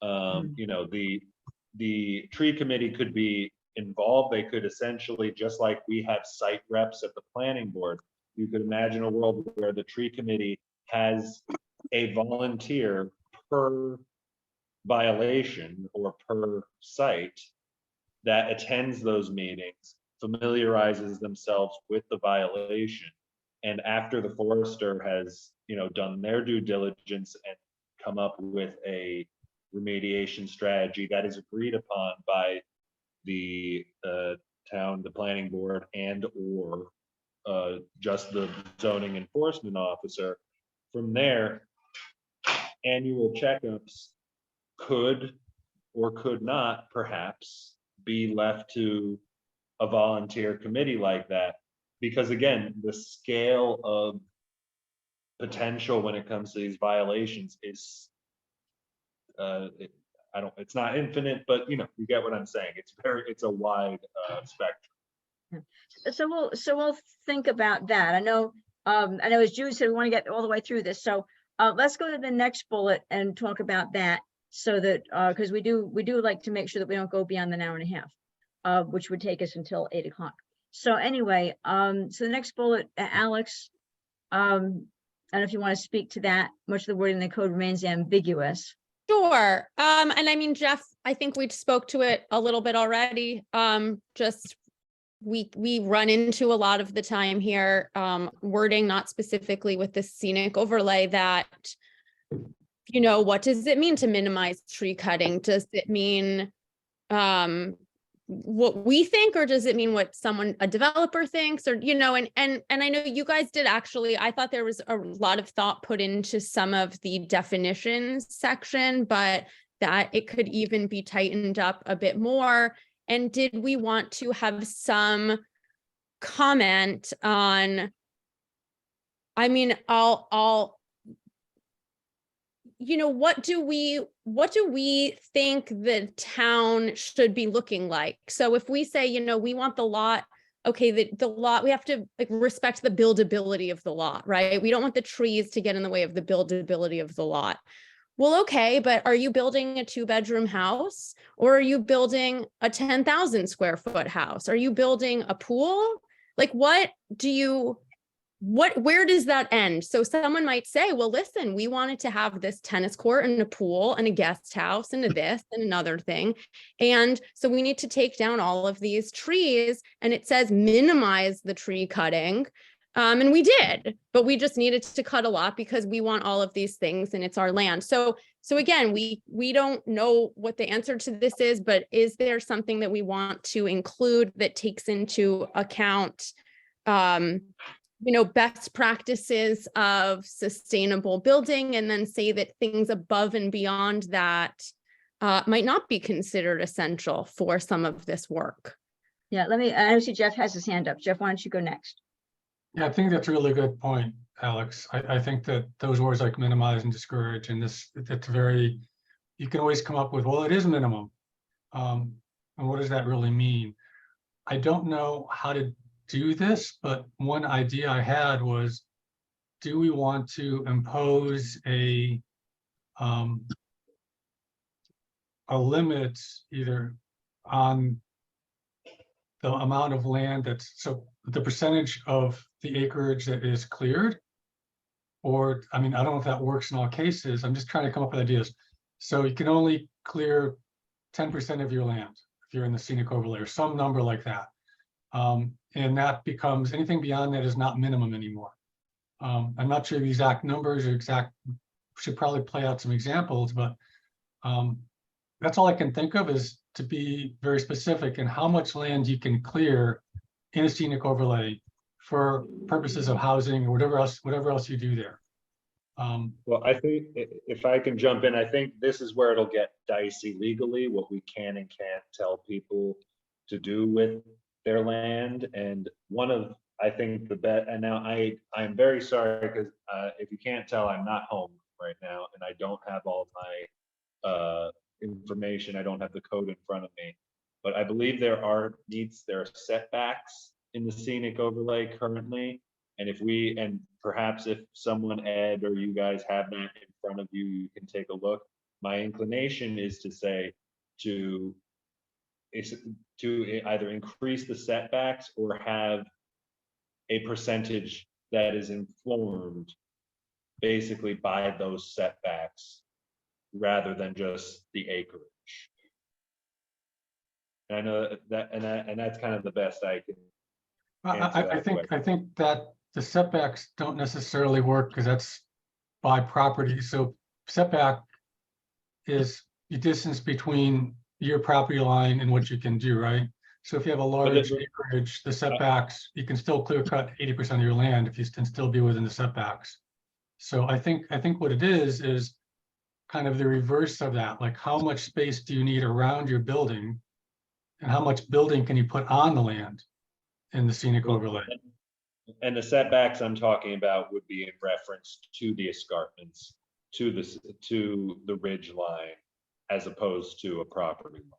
The tree committee could be involved. They could essentially, just like we have site reps at the planning board, you could imagine a world where the tree committee has a volunteer per violation or per site that attends those meetings, familiarizes themselves with the violation, and after the forester has done their due diligence and come up with a remediation strategy that is agreed upon by the town, the planning board, and or just the zoning enforcement officer. From there, annual checkups could or could not perhaps be left to a volunteer committee like that, because again, the scale of potential when it comes to these violations is it's not infinite, but you get what I'm saying. It's a wide spectrum. So we'll think about that. I know as Jude said, we want to get all the way through this. So let's go to the next bullet and talk about that, so that because we do like to make sure that we don't go beyond an hour and a half, which would take us until 8 o'clock. So anyway, so the next bullet, Alex, I don't know if you want to speak to that. Much of the wording in the code remains ambiguous. Sure. And I mean, Jeff, I think we spoke to it a little bit already. Just we run into a lot of the time here, wording not specifically with the scenic overlay that, what does it mean to minimize tree cutting? Does it mean what we think, or does it mean what a developer thinks, or and I know you guys did actually, I thought there was a lot of thought put into some of the definitions section, but that it could even be tightened up a bit more. And did we want to have some comment on, I mean, I'll you know, what do we think the town should be looking like? So if we say, you know, we want the lot, okay, the lot, we have to like respect the buildability of the lot, right? We don't want the trees to get in the way of the buildability of the lot. Well, okay, but are you building a 2-bedroom house, or are you building a 10,000 square foot house? Are you building a pool? Like, where does that end? So someone might say, well, listen, we wanted to have this tennis court and a pool and a guest house and a this and another thing. And so we need to take down all of these trees, and it says minimize the tree cutting. And we did, but we just needed to cut a lot because we want all of these things and it's our land. So again, we don't know what the answer to this is, but is there something that we want to include that takes into account, you know, best practices of sustainable building, and then say that things above and beyond that might not be considered essential for some of this work? Yeah, I see Jeff has his hand up. Jeff, why don't you go next? Yeah, I think that's a really good point, Alex. I think that those words like minimize and discourage, and that's very, you can always come up with, well, it is minimum. And what does that really mean? I don't know how to do this, but one idea I had was, do we want to impose a limit either on the amount of land so the percentage of the acreage that is cleared? Or, I mean, I don't know if that works in all cases. I'm just trying to come up with ideas. So you can only clear 10% of your land if you're in the scenic overlay, or some number like that. And that becomes, anything beyond that is not minimum anymore. I'm not sure the exact numbers or should probably play out some examples, but that's all I can think of, is to be very specific in how much land you can clear in a scenic overlay for purposes of housing or whatever else you do there. Well, I think if I can jump in, I think this is where it'll get dicey legally, what we can and can't tell people to do with their land. And one of, I think and now I'm very sorry, because if you can't tell, I'm not home right now and I don't have all my information. I don't have the code in front of me, but I believe there are setbacks in the scenic overlay currently. And perhaps if someone, Ed, or you guys have that in front of you, you can take a look. My inclination is to say to either increase the setbacks or have a percentage that is informed basically by those setbacks rather than just the acreage. And I know and that's kind of the best I can. I think that the setbacks don't necessarily work, because that's by property. So setback is the distance between your property line and what you can do, right? So if you have a large acreage, the setbacks, you can still clear cut 80% of your land if you can still be within the setbacks. So I think what it is kind of the reverse of that. Like, how much space do you need around your building, and how much building can you put on the land in the scenic overlay? And the setbacks I'm talking about would be in reference to the escarpments, to the ridge line, as opposed to a property line.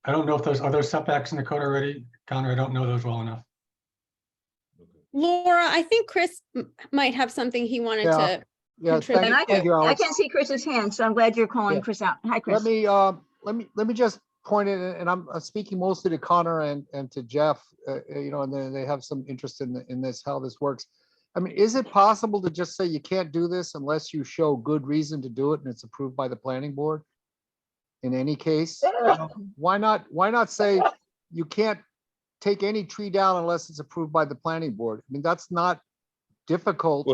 I don't know if there's other setbacks in the code already, Connor. I don't know those well enough. Laura, I think Chris might have something he wanted to Yeah, contribute. And thank you, I Alex. can't see Chris's hand, so I'm glad you're calling Yeah. Chris out. Hi, Chris. Let me just point it, and I'm speaking mostly to Connor and to Jeff, you know, and then they have some interest in this, how this works. I mean, is it possible to just say you can't do this unless you show good reason to do it and it's approved by the planning board? In any case, why not say you can't take any tree down unless it's approved by the planning board? I mean, that's not difficult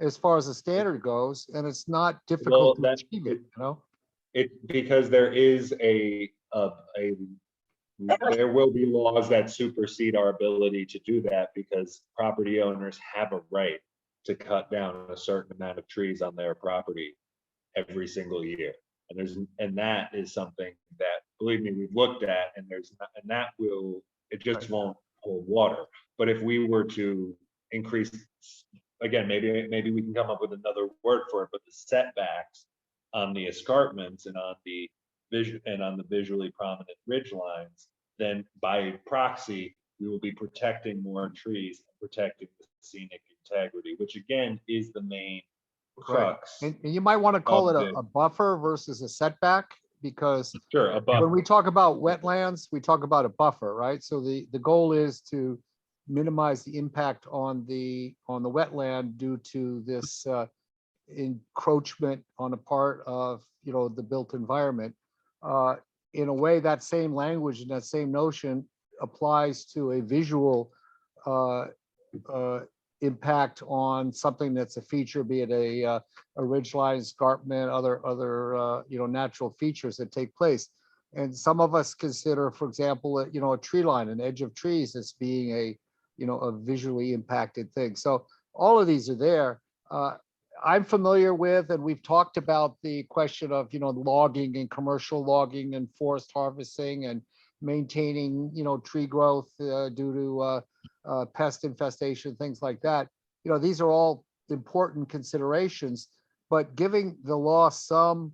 as far as the standard goes, and it's not difficult to achieve it, you know? Because there is there will be laws that supersede our ability to do that, because property owners have a right to cut down a certain amount of trees on their property every single year. And that is something that, believe me, we've looked at, and it just won't hold water. But if we were to increase again, maybe we can come up with another word for it, but the setbacks on the escarpments and on the visually prominent ridge lines, then by proxy, we will be protecting more trees and protecting the scenic integrity, which again is the main crux. And you might want to call it of a buffer versus a setback, because Sure, when above, we talk about wetlands, we talk about a buffer, right? So the goal is to minimize the impact on the wetland due to this encroachment on a part of, the built environment. In a way, that same language and that same notion applies to a visual impact on something that's a feature, be it a ridgeline, escarpment, other natural features that take place. And some of us consider, for example, a tree line, an edge of trees as being a visually impacted thing. So all of these are there. I'm familiar with, and we've talked about the question of, logging and commercial logging and forest harvesting and maintaining, tree growth due to pest infestation, things like that. These are all important considerations, but giving the law some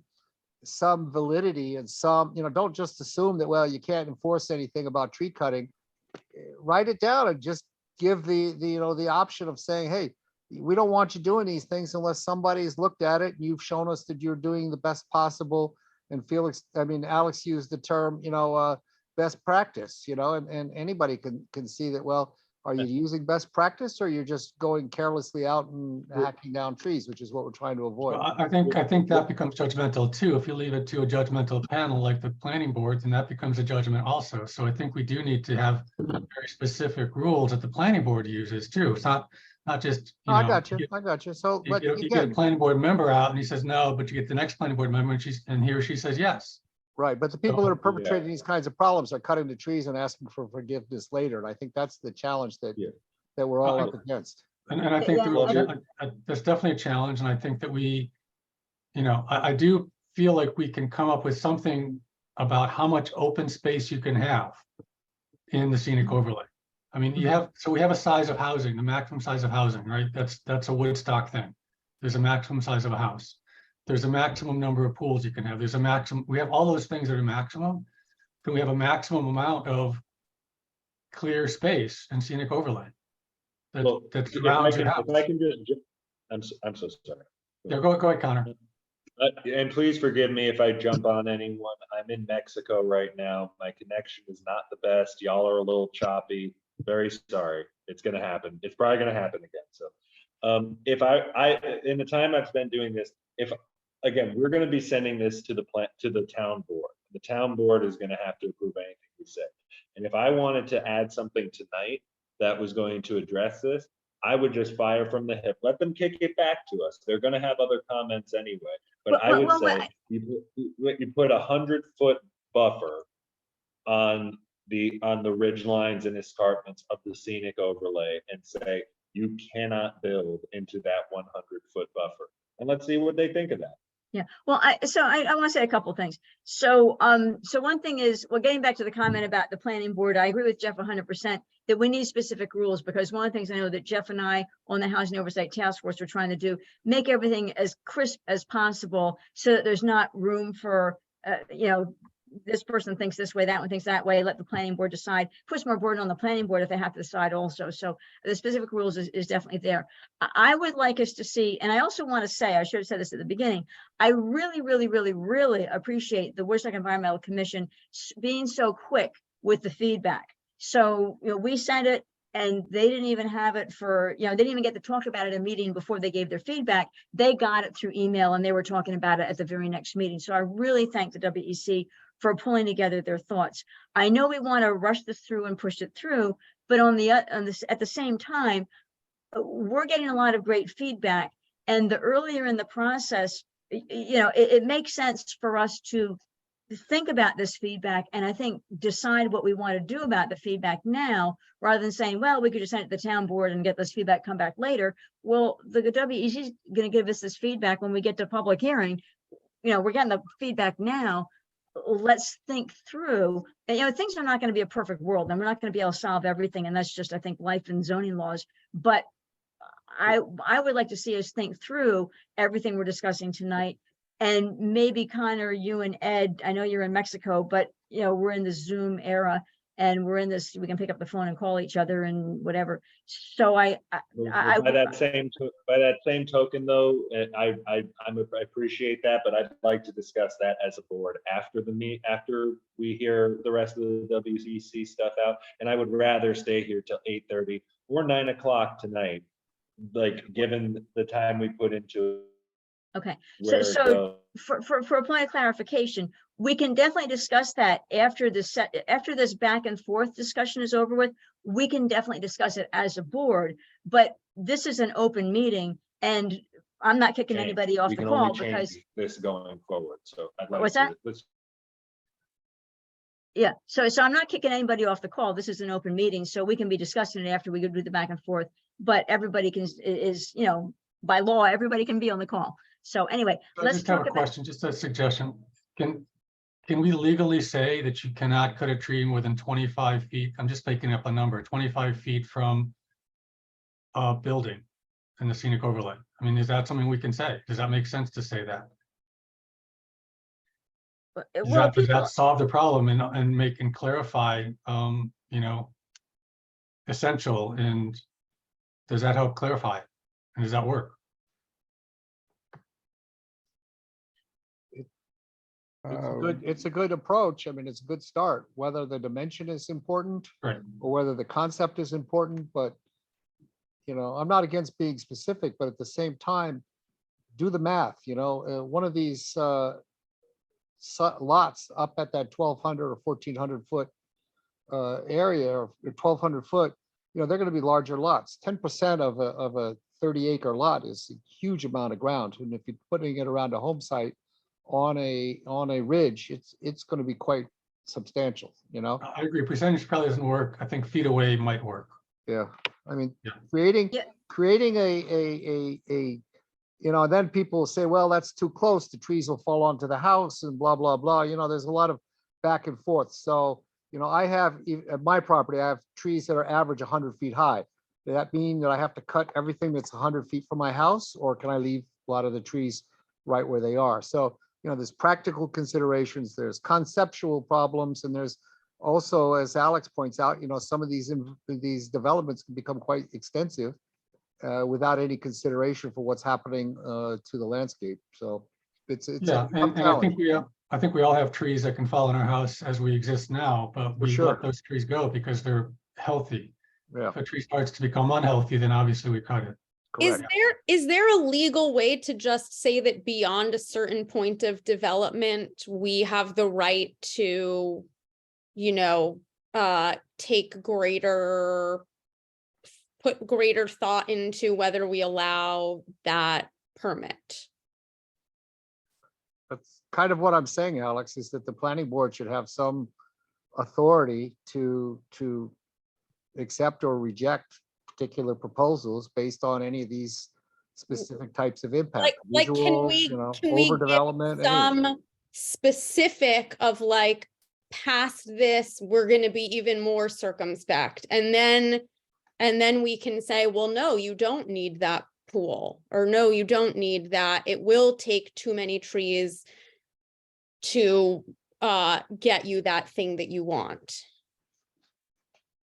validity and some, don't just assume that, well, you can't enforce anything about tree cutting. Write it down and just give the option of saying, hey, we don't want you doing these things unless somebody's looked at it and you've shown us that you're doing the best possible. And Alex used the term, best practice, and anybody can see that, well, are you using best practice or you're just going carelessly out and hacking down trees, which is what we're trying to avoid. Well, I think that becomes judgmental too. If you leave it to a judgmental panel like the planning board, then that becomes a judgment also. So I think we do need to have very specific rules that the planning board uses too. It's not just, I got you. So you get a planning board member out and he says no, but you get the next planning board member and he or she says yes. Right, but the people that are perpetrating these kinds of problems are cutting the trees and asking for forgiveness later. And I think that's the challenge that we're all up against. And I think there's definitely a challenge. And I think that we, I do feel like we can come up with something about how much open space you can have in the scenic overlay. I mean, we have a size of housing, the maximum size of housing, right? That's a Woodstock thing. There's a maximum size of a house. There's a maximum number of pools you can have. There's a maximum, we have all those things that are maximum. Then we have a maximum amount of clear space and scenic overlay. That surrounds your house. If I can just, I'm so sorry. Yeah, go ahead, Connor. And please forgive me if I jump on anyone. I'm in Mexico right now. My connection is not the best. Y'all are a little choppy. Very sorry. It's going to happen. It's probably going to happen again. So if I in the time I've spent doing this, again, we're going to be sending this to the town board. The town board is going to have to approve anything we say. And if I wanted to add something tonight that was going to address this, I would just fire from the hip. Let them kick it back to us. They're going to have other comments anyway. But I would say you put 100-foot buffer on the ridge lines and escarpments of the scenic overlay and say you cannot build into that 100-foot buffer. And let's see what they think of that. Yeah, well, I want to say a couple of things. So one thing is, well, getting back to the comment about the planning board, I agree with Jeff 100% that we need specific rules, because one of the things I know that Jeff and I on the Housing Oversight Task Force are trying to do, make everything as crisp as possible so that there's not room for, this person thinks this way, that one thinks that way, let the planning board decide, puts more burden on the planning board if they have to decide also. So the specific rules is definitely there. I would like us to see, and I also want to say, I should have said this at the beginning, I really, really, really, really appreciate the Woodstock Environmental Commission being so quick with the feedback. So, we sent it and they didn't even have it for, they didn't even get to talk about it in a meeting before they gave their feedback. They got it through email and they were talking about it at the very next meeting. So I really thank the WEC for pulling together their thoughts. I know we want to rush this through and push it through, but at the same time, we're getting a lot of great feedback. And the earlier in the process, it makes sense for us to think about this feedback and I think decide what we want to do about the feedback now, rather than saying, well, we could just send it to the town board and get this feedback, come back later. Well, the WEC is going to give us this feedback when we get to public hearing. We're getting the feedback now. Let's think through, things are not going to be a perfect world and we're not going to be able to solve everything. And that's just, I think, life and zoning laws. But I would like to see us think through everything we're discussing tonight. And maybe Connor, you and Ed, I know you're in Mexico, but you know, we're in the Zoom era and we're in this, we can pick up the phone and call each other and whatever. So I By that same token, though, I appreciate that, but I'd like to discuss that as a board after after we hear the rest of the WEC stuff out, and I would rather stay here till 8:30 or 9 o'clock tonight, like given the time we put into okay. where it So goes. for a point of clarification, we can definitely discuss that after after this back and forth discussion is over with. We can definitely discuss it as a board, but this is an open meeting and I'm not kicking change. anybody off We the can only call change because, this going forward. So I'd like What's to, that? let's yeah, so I'm not kicking anybody off the call. This is an open meeting, so we can be discussing it after we go do the back and forth. But everybody is, you know, by law, everybody can be on the call. So anyway, I let's just have talk a about, question, just a suggestion. Can we legally say that you cannot cut a tree within 25 feet? I'm just making up a number, 25 feet from a building in the scenic overlay. I mean, is that something we can say? Does that make sense to say that? well, Does people, that solve the problem and make and clarify, you know, essential, and does that help clarify? And does that work? It's a good approach. I mean, it's a good start, whether the dimension is important Right. or whether the concept is important, but you know, I'm not against being specific, but at the same time, do the math, you know, one of these lots up at that 1,200 or 1,400 foot area or 1,200 foot, you know, they're going to be larger lots. 10% of a 30-acre lot is a huge amount of ground, and if you're putting it around a home site on a ridge, it's going to be quite substantial, you know. I agree. Percentage probably doesn't work. I think feet away might work. Yeah, I mean, Yeah. creating a you know, then people will say, well, that's too close, the trees will fall onto the house and blah, blah, blah. You know, there's a lot of back and forth. So, you know, I have, at my property, I have trees that are average 100 feet high. Does that mean that I have to cut everything that's 100 feet from my house, or can I leave a lot of the trees right where they are? So, you know, there's practical considerations, there's conceptual problems, and there's also, as Alex points out, you know, some of these developments can become quite extensive without any consideration for what's happening to the landscape. So it's Yeah, a tough and I challenge. think we all have trees that can fall in our house as we exist now, but we sure. let those trees go because they're healthy. Yeah, If a tree starts to become unhealthy, then obviously we cut it. Is correct. there a legal way to just say that beyond a certain point of development, we have the right to, you know, put greater thought into whether we allow that permit? That's kind of what I'm saying, Alex, is that the planning board should have some authority to accept or reject particular proposals based on any of these specific types of impact. Like, can Visuals, we, you know, can we give overdevelopment, anything. some specific of like, past this, we're gonna be even more circumspect, and then we can say, well, no, you don't need that pool, or no, you don't need that. It will take too many trees to get you that thing that you want.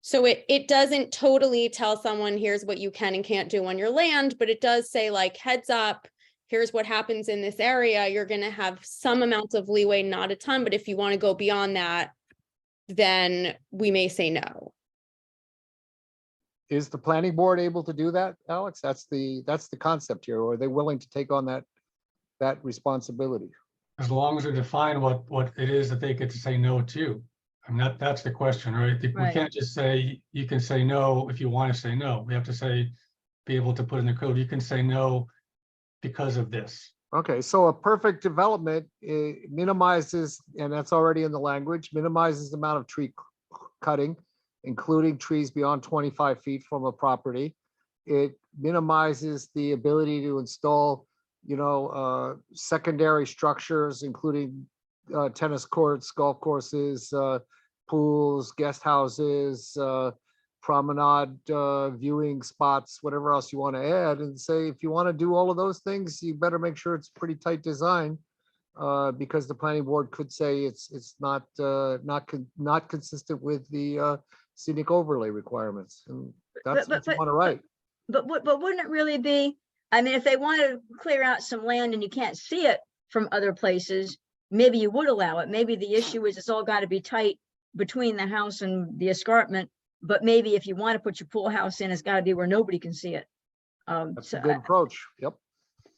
So it doesn't totally tell someone, here's what you can and can't do on your land, but it does say, like, heads up, here's what happens in this area. You're going to have some amount of leeway, not a ton, but if you want to go beyond that, then we may say no. Is the planning board able to do that, Alex? That's the concept here. Or are they willing to take on that responsibility? As long as we define what it is that they get to say no to. I mean, that's the question, right? We Right. can't just say, you can say no if you want to say no. We have to say, be able to put in the code, you can say no because of this. Okay, so a perfect development minimizes, and that's already in the language, minimizes the amount of tree cutting, including trees beyond 25 feet from a property. It minimizes the ability to install, you know, secondary structures, including tennis courts, golf courses, pools, guest houses, promenade, viewing spots, whatever else you want to add, and say, if you want to do all of those things, you better make sure it's pretty tight design. Because the planning board could say it's not consistent with the scenic overlay requirements, and that's what you want to write. But wouldn't it really be, I mean, if they want to clear out some land and you can't see it from other places, maybe you would allow it. Maybe the issue is it's all got to be tight between the house and the escarpment. But maybe if you want to put your pool house in, it's got to be where nobody can see it. That's So a good approach. Yep.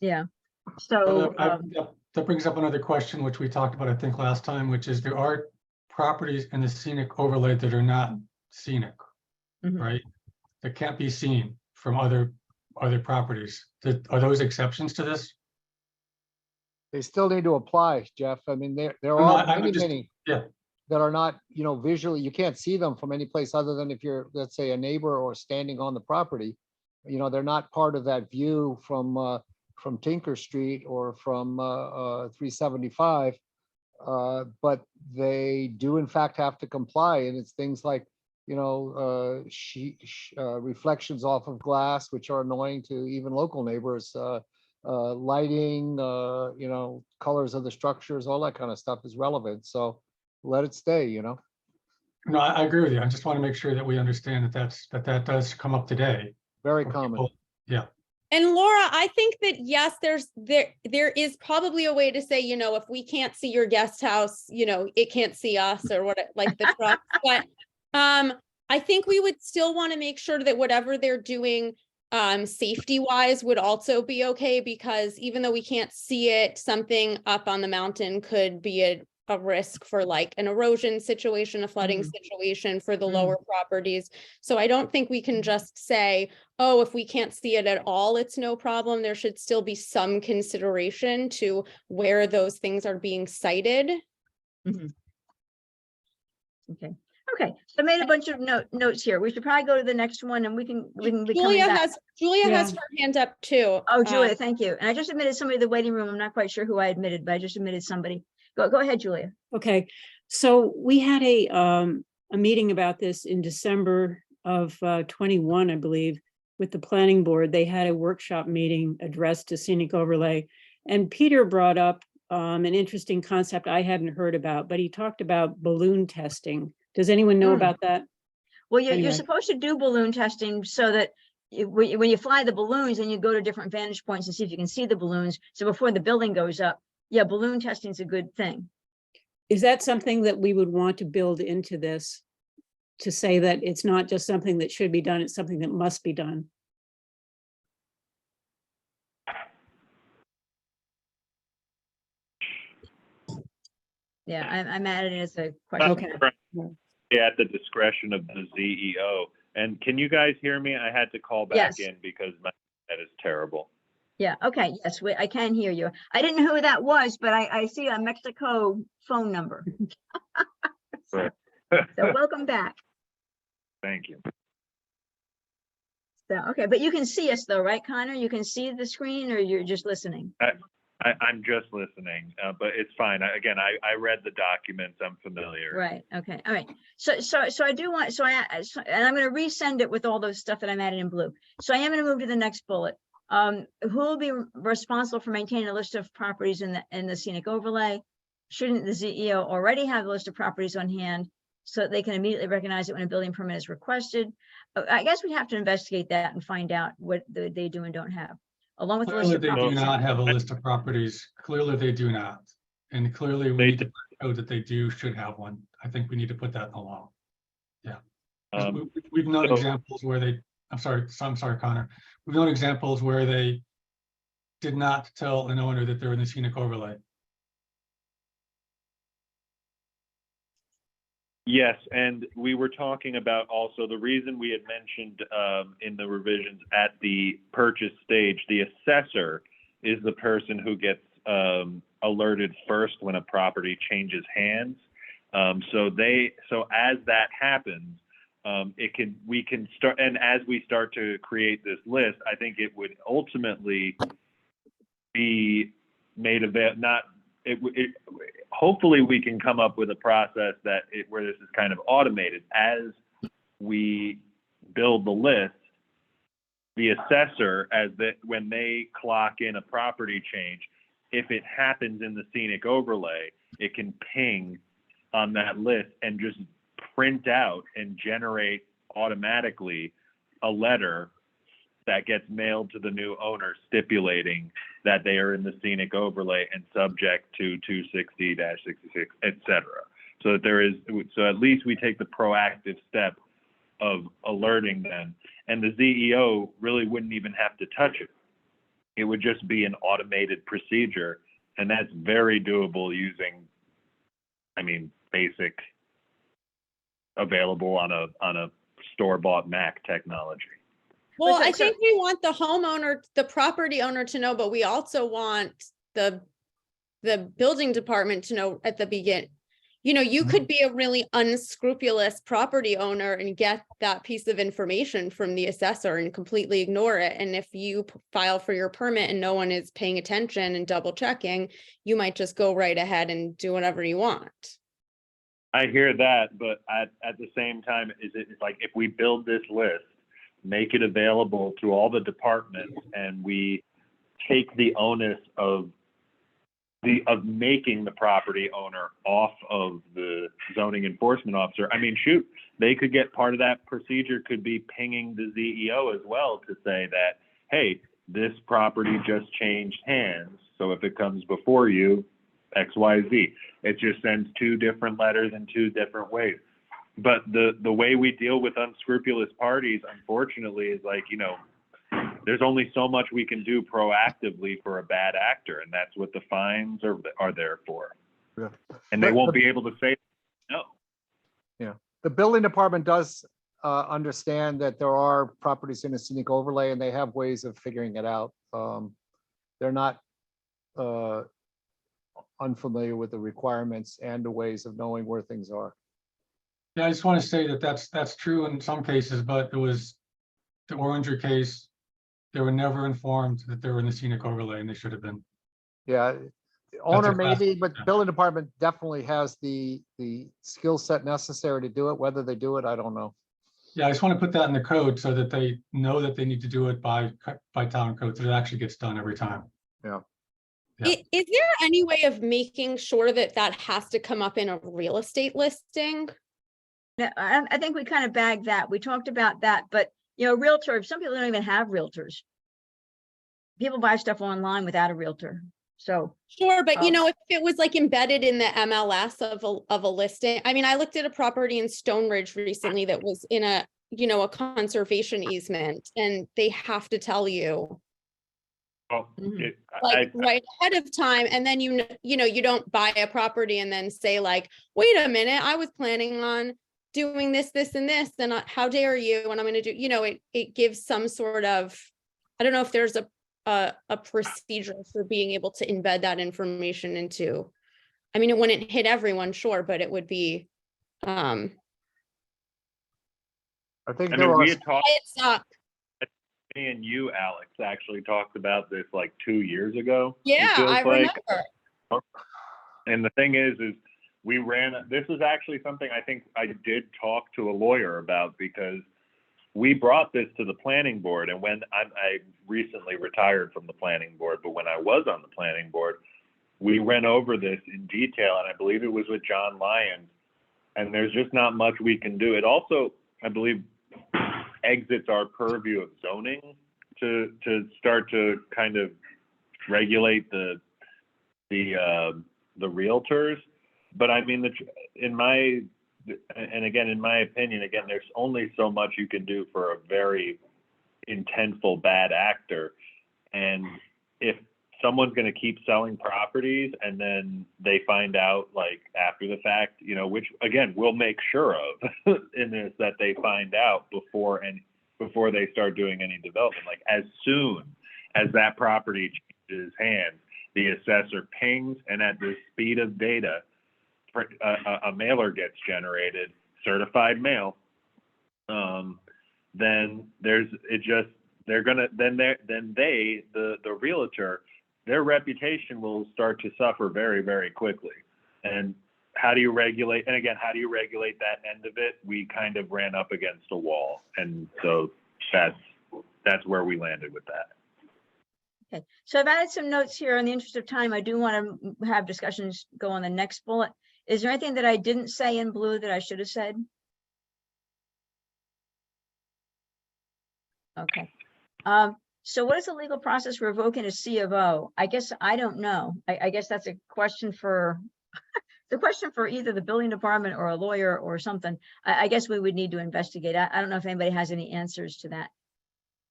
yeah. So That brings up another question, which we talked about, I think, last time, which is there are properties in the scenic overlay that are not scenic, Mhm. right? That can't be seen from other properties. Are those exceptions to this? They still need to apply, Jeff. I mean, there No, are I would many yeah. that are not, visually, you can't see them from any place other than if you're, let's say, a neighbor or standing on the property. They're not part of that view from Tinker Street or from 375. But they do in fact have to comply, and it's things like, reflections off of glass, which are annoying to even local neighbors, lighting, colors of the structures, all that kind of stuff is relevant. So let it stay. No, I agree with you. I just want to make sure that we understand that does come up today. Very for common. people. Yeah. And Laura, I think that yes, there is probably a way to say, if we can't see your guest house, it can't see us or what, like the truck. But I think we would still want to make sure that whatever they're doing safety wise would also be okay, because even though we can't see it, something up on the mountain could be a risk for like an erosion situation, a flooding situation for the lower properties. So I don't think we can just say, oh, if we can't see it at all, it's no problem. There should still be some consideration to where those things are being cited. Mhm. Okay. So I made a bunch of notes here. We should probably go to the next one, and we can be coming Julia back. has her hand up too. Oh, Julia, thank you. And I just admitted somebody to the waiting room. I'm not quite sure who I admitted, but I just admitted somebody. Go ahead, Julia. Okay, so we had a meeting about this in December of 21, I believe, with the planning board. They had a workshop meeting addressed to scenic overlay. And Peter brought up an interesting concept I hadn't heard about, but he talked about balloon testing. Does anyone know about that? Well, you're Anyway. supposed to do balloon testing so that when you fly the balloons and you go to different vantage points and see if you can see the balloons. So before the building goes up, yeah, balloon testing is a good thing. Is that something that we would want to build into this, to say that it's not just something that should be done, it's something that must be done? Yeah, I'm adding it as a question. Okay. At the discretion of the CEO. And can you guys hear me? I had to call back Yes. in because my internet is terrible. Yeah, okay, yes, I can hear you. I didn't know who that was, but I see a Mexico phone number. So welcome back. Thank you. So, okay, but you can see us though, right, Connor? You can see the screen, or you're just listening? I'm just listening, but it's fine. Again, I read the documents. I'm familiar. Right, okay, all right. So I do want, and I'm gonna resend it with all those stuff that I'm adding in blue. So I am gonna move to the next bullet. Who will be responsible for maintaining a list of properties in the scenic overlay? Shouldn't the CEO already have a list of properties on hand so that they can immediately recognize it when a building permit is requested? I guess we have to investigate that and find out what they do and don't have, along with the list Clearly, of they do properties. not have a list of properties. Clearly, they do not. And clearly, we need to show that they should have one. I think we need to put that in the law. Yeah. 'Cause we've known examples where I'm sorry, Connor. We've known examples where they did not tell an owner that they're in the scenic overlay. Yes, and we were talking about also the reason we had mentioned in the revisions at the purchase stage, the assessor is the person who gets alerted first when a property changes hands. So as that happens, we can start, and as we start to create this list, I think it would ultimately be made available. Hopefully we can come up with a process where this is kind of automated. As we build the list, the assessor, when they clock in a property change, if it happens in the scenic overlay, it can ping on that list and just print out and generate automatically a letter that gets mailed to the new owner stipulating that they are in the scenic overlay and subject to 260-66, et cetera. So that there is, so at least we take the proactive step of alerting them, and the ZEO really wouldn't even have to touch it. It would just be an automated procedure, and that's very doable using, I mean, basic available on a store-bought Mac technology. Well, so- I so- think we want the homeowner, the property owner to know, but we also want the building department to know at the beginning. You know, you could be a really unscrupulous property owner and get that piece of information from the assessor and completely ignore it. And if you file for your permit and no one is paying attention and double checking, you might just go right ahead and do whatever you want. I hear that, but at the same time, it's like if we build this list, make it available to all the departments, and we take the onus of making the property owner off of the zoning enforcement officer. I mean, shoot, they could get part of that procedure could be pinging the ZEO as well to say that, hey, this property just changed hands. So if it comes before you, XYZ, it just sends 2 different letters in 2 different ways. But the way we deal with unscrupulous parties, unfortunately, is like, you know, there's only so much we can do proactively for a bad actor, and that's what the fines are there for. Yeah. And they But- won't be able to say no. The building department does understand that there are properties in a scenic overlay, and they have ways of figuring it out. They're not unfamiliar with the requirements and the ways of knowing where things are. Yeah, I just want to say that that's true in some cases, but it was the Oranger case. They were never informed that they were in the scenic overlay, and they should have been. Yeah, the owner class- maybe, but yeah. building department definitely has the skill set necessary to do it. Whether they do it, I don't know. Yeah, I just want to put that in the code so that they know that they need to do it by town code, so it actually gets done every time. Yeah. Is there any way of making sure that that has to come up in a real estate listing? No, I think we kind of bagged that. We talked about that, but you know, realtor, some people don't even have realtors. People buy stuff online without a realtor. So, Sure, but you Um, know, if it was like embedded in the MLS of a listing, I mean, I looked at a property in Stone Ridge recently that was in a, you know, a conservation easement, and they have to tell you Well, Mhm. like right ahead of time, and then you know, you don't buy a property and then say like, wait a minute, I was planning on doing this, this, and this, and how dare you, and I'm gonna do, you know, it gives some sort of, I don't know if there's a procedure for being able to embed that information into, I mean, it wouldn't hit everyone, sure, but it would be, I think I there mean, are. we had talked, it's up. me and you, Alex, actually talked about this like 2 years ago. it Yeah, feels I like. remember. And the thing is we this is actually something I think I did talk to a lawyer about, because we brought this to the planning board, and when I recently retired from the planning board, but when I was on the planning board, we went over this in detail, and I believe it was with John Lyons, and there's just not much we can do. It also, I believe, exits our purview of zoning to start to kind of regulate the realtors. But I mean, in my opinion, again, there's only so much you can do for a very intentful bad actor. And if someone's going to keep selling properties and then they find out like after the fact, you know, which again, we'll make sure of in this, that they find out before they start doing any development, like as soon as that property changes hands, the assessor pings, and at the speed of data, a mailer gets generated, certified mail. Then the realtor, their reputation will start to suffer very, very quickly. And how do you regulate, and again, how do you regulate that end of it? We kind of ran up against a wall. And so that's where we landed with that. Okay, so I've added some notes here. In the interest of time, I do want to have discussions go on the next bullet. Is there anything that I didn't say in blue that I should have said? Okay. So what is the legal process for revoking a C of O? I guess I don't know. I guess that's a question for the question for either the building department or a lawyer or something. I guess we would need to investigate. I don't know if anybody has any answers to that.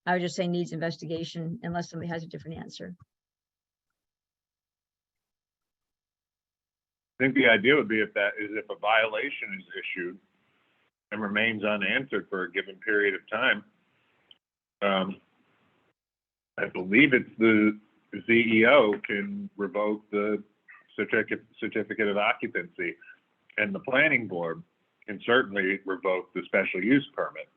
I would just say needs investigation unless somebody has a different answer. I think the idea would be if a violation is issued and remains unanswered for a given period of time, I believe it's the CEO can revoke the certificate of occupancy, and the planning board can certainly revoke the special use permit.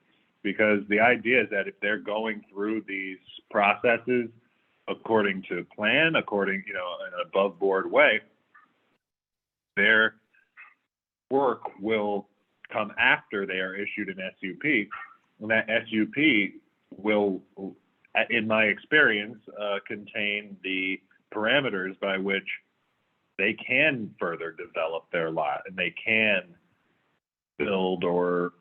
Because the idea is that if they're going through these processes according to plan, according, in an above board way, their work will come after they are issued an SUP. And that SUP will, in my experience, contain the parameters by which they can further develop their lot and they can build or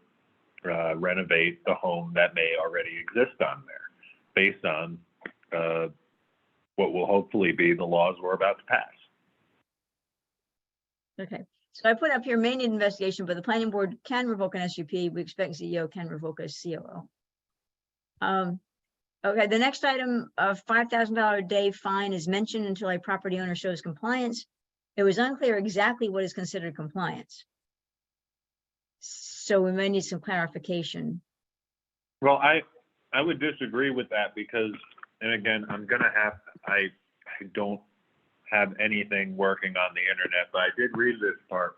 renovate the home that may already exist on there based on what will hopefully be the laws we're about to pass. Okay, so I put up here may need investigation, but the planning board can revoke an SUP. We expect CEO can revoke a COO. Okay, the next item of $5,000 a day fine is mentioned until a property owner shows compliance. It was unclear exactly what is considered compliance. So we may need some clarification. Well, I would disagree with that because, and again, I don't have anything working on the internet, but I did read this part.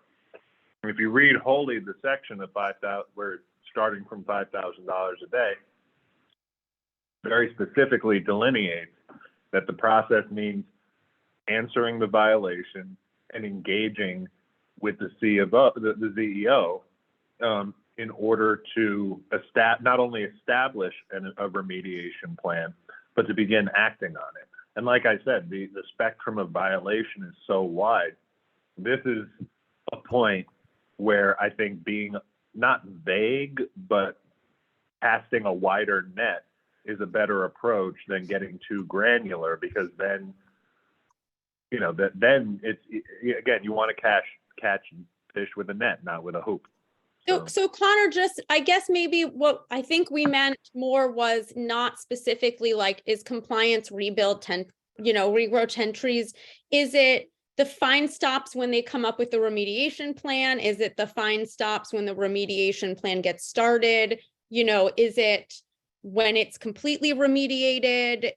If you read wholly the section of 5,000, where it's starting from $5,000 a day, very specifically delineates that the process means answering the violation and engaging with the CEO in order to not only establish a remediation plan, but to begin acting on it. And like I said, the spectrum of violation is so wide. This is a point where I think being not vague, but casting a wider net is a better approach than getting too granular, because then, then it's, again, you want to catch fish with a net, not with a hoop. So Connor, I guess maybe what I think we meant more was not specifically like, is compliance regrow 10 trees? Is it the fine stops when they come up with the remediation plan? Is it the fine stops when the remediation plan gets started? Is it when it's completely remediated?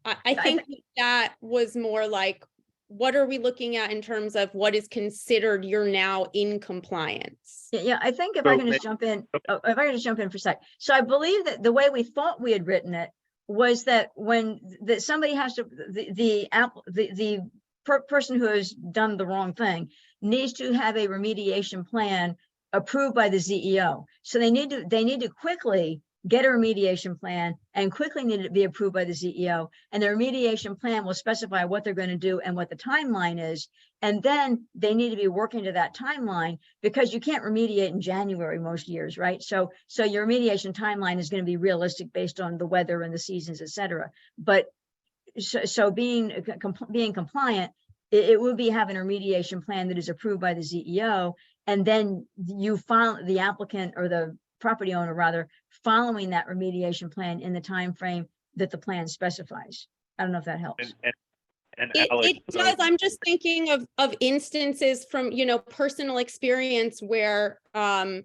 I think that was more like, what are we looking at in terms of what is considered you're now in compliance? Yeah, I think if I can just jump in, for a sec. So I believe that the way we thought we had written it was that when somebody has to, the person who has done the wrong thing needs to have a remediation plan approved by the CEO. So they need to quickly get a remediation plan and quickly need to be approved by the CEO. And the remediation plan will specify what they're going to do and what the timeline is. And then they need to be working to that timeline, because you can't remediate in January most years, right? So your remediation timeline is going to be realistic based on the weather and the seasons, et cetera. But so being compliant, it would be having a remediation plan that is approved by the CEO. And then you file the applicant, or the property owner rather, following that remediation plan in the time frame that the plan specifies. I don't know if that helps. And it does. I'm just thinking of instances from personal experience where a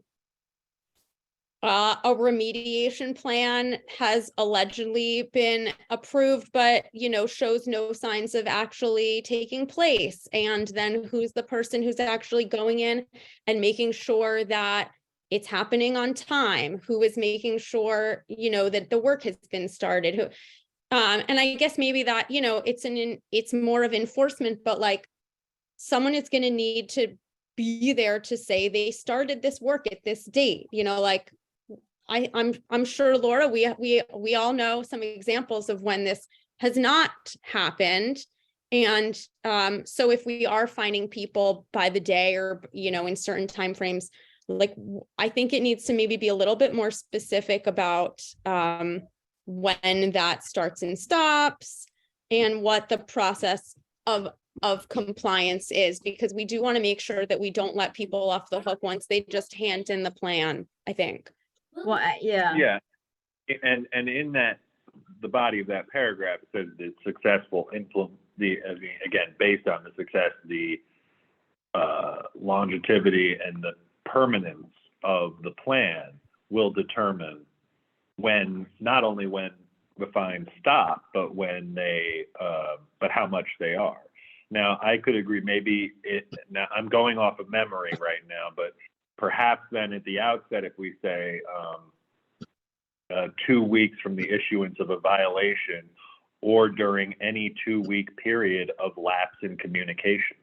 remediation plan has allegedly been approved, but shows no signs of actually taking place. And then who's the person who's actually going in and making sure that it's happening on time? Who is making sure that the work has been started? And I guess maybe that it's more of enforcement, but like someone is going to need to be there to say they started this work at this date, you know, like I'm sure, Laura, we all know some examples of when this has not happened. And so if we are finding people by the day or, you know, in certain timeframes, like I think it needs to maybe be a little bit more specific about when that starts and stops and what the process of compliance is, because we do want to make sure that we don't let people off the hook once they just hand in the plan, I think. Well, yeah. Yeah, and in that, the body of that paragraph says the successful again, based on the success, the longevity and the permanence of the plan will determine when, not only when the fines stop, but when they, but how much they are. Now, I could agree, now I'm going off of memory right now, but perhaps then at the outset, if we say 2 weeks from the issuance of a violation or during any 2-week period of lapse in communication.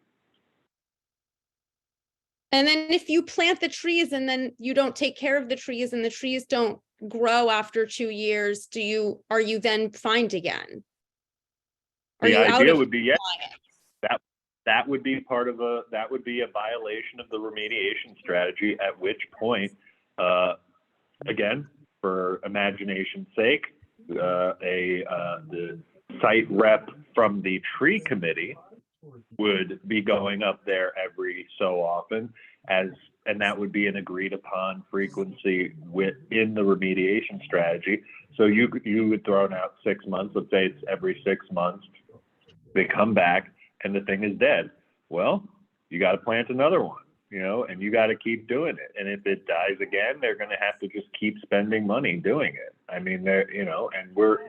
And then if you plant the trees and then you don't take care of the trees and the trees don't grow after 2 years, are you then fined again? Are The you out idea of would be, yes, compliance? that would be part of that would be a violation of the remediation strategy, at which point, again, for imagination's sake, the site rep from the tree committee would be going up there every so often, and that would be an agreed upon frequency within the remediation strategy. So you would throw out 6 months, let's say it's every 6 months, they come back and the thing is dead. Well, you got to plant another one, you know, and you got to keep doing it. And if it dies again, they're going to have to just keep spending money doing it. I mean, you know,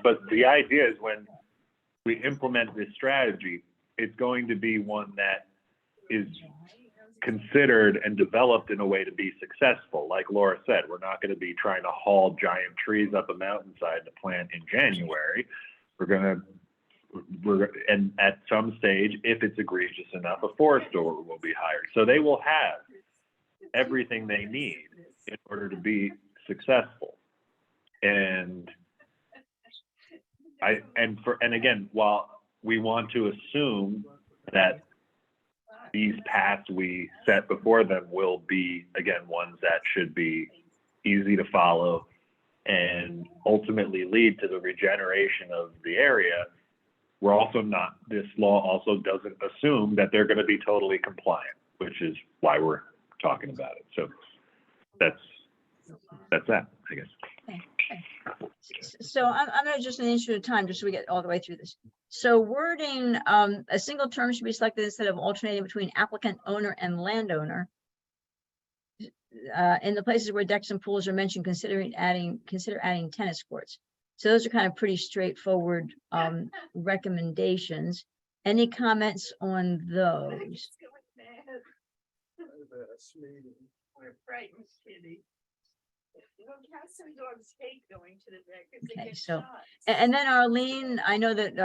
but the idea is when we implement this strategy, it's going to be one that is considered and developed in a way to be successful. Like Laura said, we're not going to be trying to haul giant trees up a mountainside to plant in January. And at some stage, if it's egregious enough, a forester will be hired. So they will have everything they need in order to be successful. And again, while we want to assume that these paths we set before them will be, again, ones that should be easy to follow and ultimately lead to the regeneration of the area, we're also not, this law also doesn't assume that they're going to be totally compliant, which is why we're talking about it. So that's that, I guess. So I'm gonna just in the interest of time, just so we get all the way through this. So wording, a single term should be selected instead of alternating between applicant, owner, and landowner. In the places where decks and pools are mentioned, consider adding tennis courts. So those are kind of pretty straightforward recommendations. Any comments on those? Okay, so, and then Arlene, I know that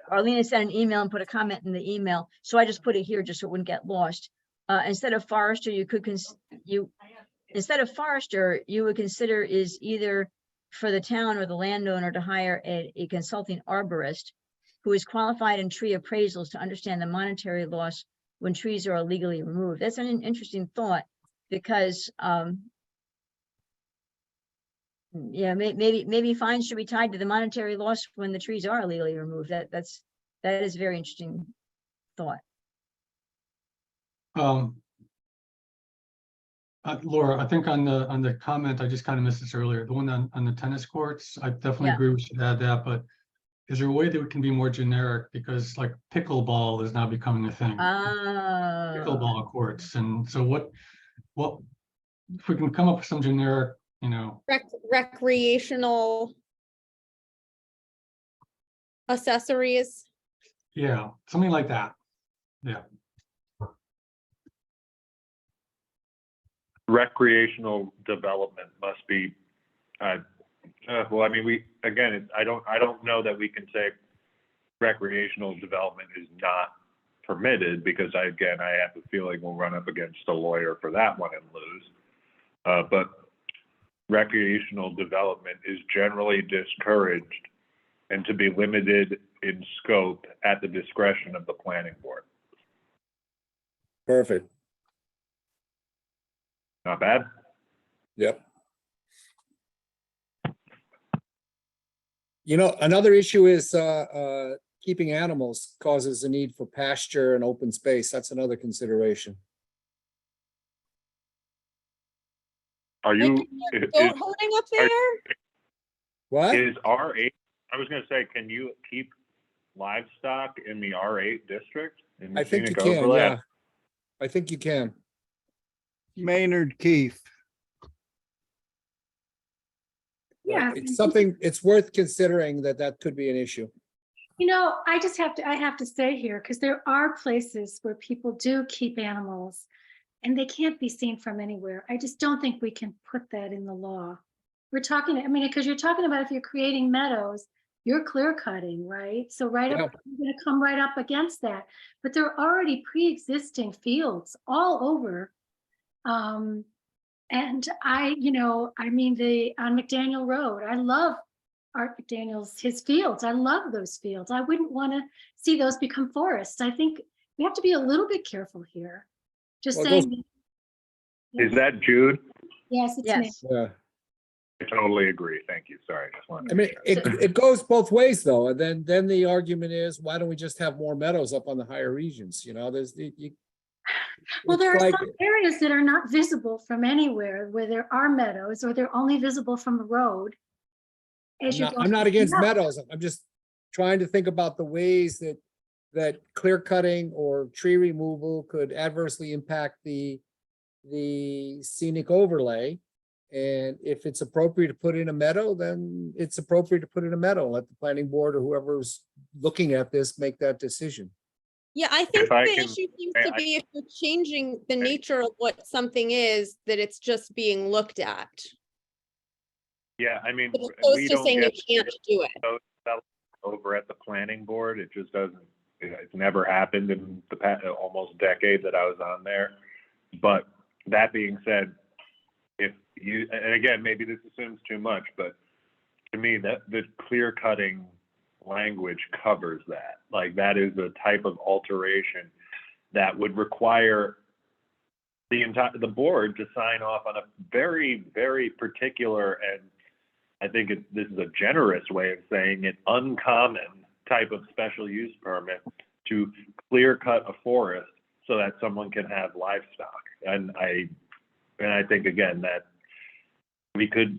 Arlene has sent an email and put a comment in the email, so I just put it here just so it wouldn't get lost. Instead of forester, you would consider is either for the town or the landowner to hire a consulting arborist who is qualified in tree appraisals to understand the monetary loss when trees are illegally removed. That's an interesting thought, because yeah, maybe fines should be tied to the monetary loss when the trees are illegally removed. That is a very interesting thought. Laura, I think on the comment, I just kind of missed this earlier, the one on the tennis courts, I definitely Yeah. agree we should add that, but is there a way that we can be more generic? Because like pickleball is now becoming a thing. Pickleball courts. And so what if we can come up with some generic, you know, Recreational accessories. yeah, something like that. Yeah. Recreational development must be, well, I mean, I don't know that we can say recreational development is not permitted, because I have a feeling we'll run up against a lawyer for that one and lose. But recreational development is generally discouraged and to be limited in scope at the discretion of the planning board. Perfect. Not bad? Yep. You know, another issue is keeping animals causes a need for pasture and open space. That's another consideration. Are Like, you, Goat herding up there? What? is R8, I was gonna say, can you keep livestock in the R8 district? In the I think you scenic can, overlay? yeah. I think you can. Maynard Keefe. Yeah. It's something, it's worth considering that could be an issue. You know, I have to say here, because there are places where people do keep animals and they can't be seen from anywhere. I just don't think we can put that in the law. We're talking, I mean, because you're talking about if you're creating meadows, you're clear cutting, right? So right up, you're gonna come right up against that. But there are already pre-existing fields all over. And I mean, on McDaniel Road, I love Art McDaniel's, his fields. I love those fields. I wouldn't want to see those become forests. I think we have to be a little bit careful here. Just Well, saying. Is that Jude? Yes, it's me. Yes. Yeah. I totally agree. Thank you. Sorry. Just wanted I to mean, make sure. it goes both ways though. And then the argument is, why don't we just have more meadows up on the higher regions? You know, Well, there are it's like- some areas that are not visible from anywhere where there are meadows, or they're only visible from the road. I'm not against meadows. I'm just trying to think about the ways that clear cutting or tree removal could adversely impact the scenic overlay. And if it's appropriate to put in a meadow, then it's appropriate to put in a meadow. Let the planning board or whoever's looking at this make that decision. Yeah, I think I the can- issue seems I- to be if you're changing the nature of what something is, that it's just being looked at. Yeah, I mean, As we opposed to don't saying you get can't do it. over at the planning board. It just doesn't, it's never happened in the past, almost decade that I was on there. But that being said, if you, and again, maybe this assumes too much, but to me, that the clear cutting language covers that. Like, that is a type of alteration that would require the board to sign off on a very, very particular, and I think this is a generous way of saying it, uncommon type of special use permit to clear cut a forest so that someone can have livestock. And I think, again, that we could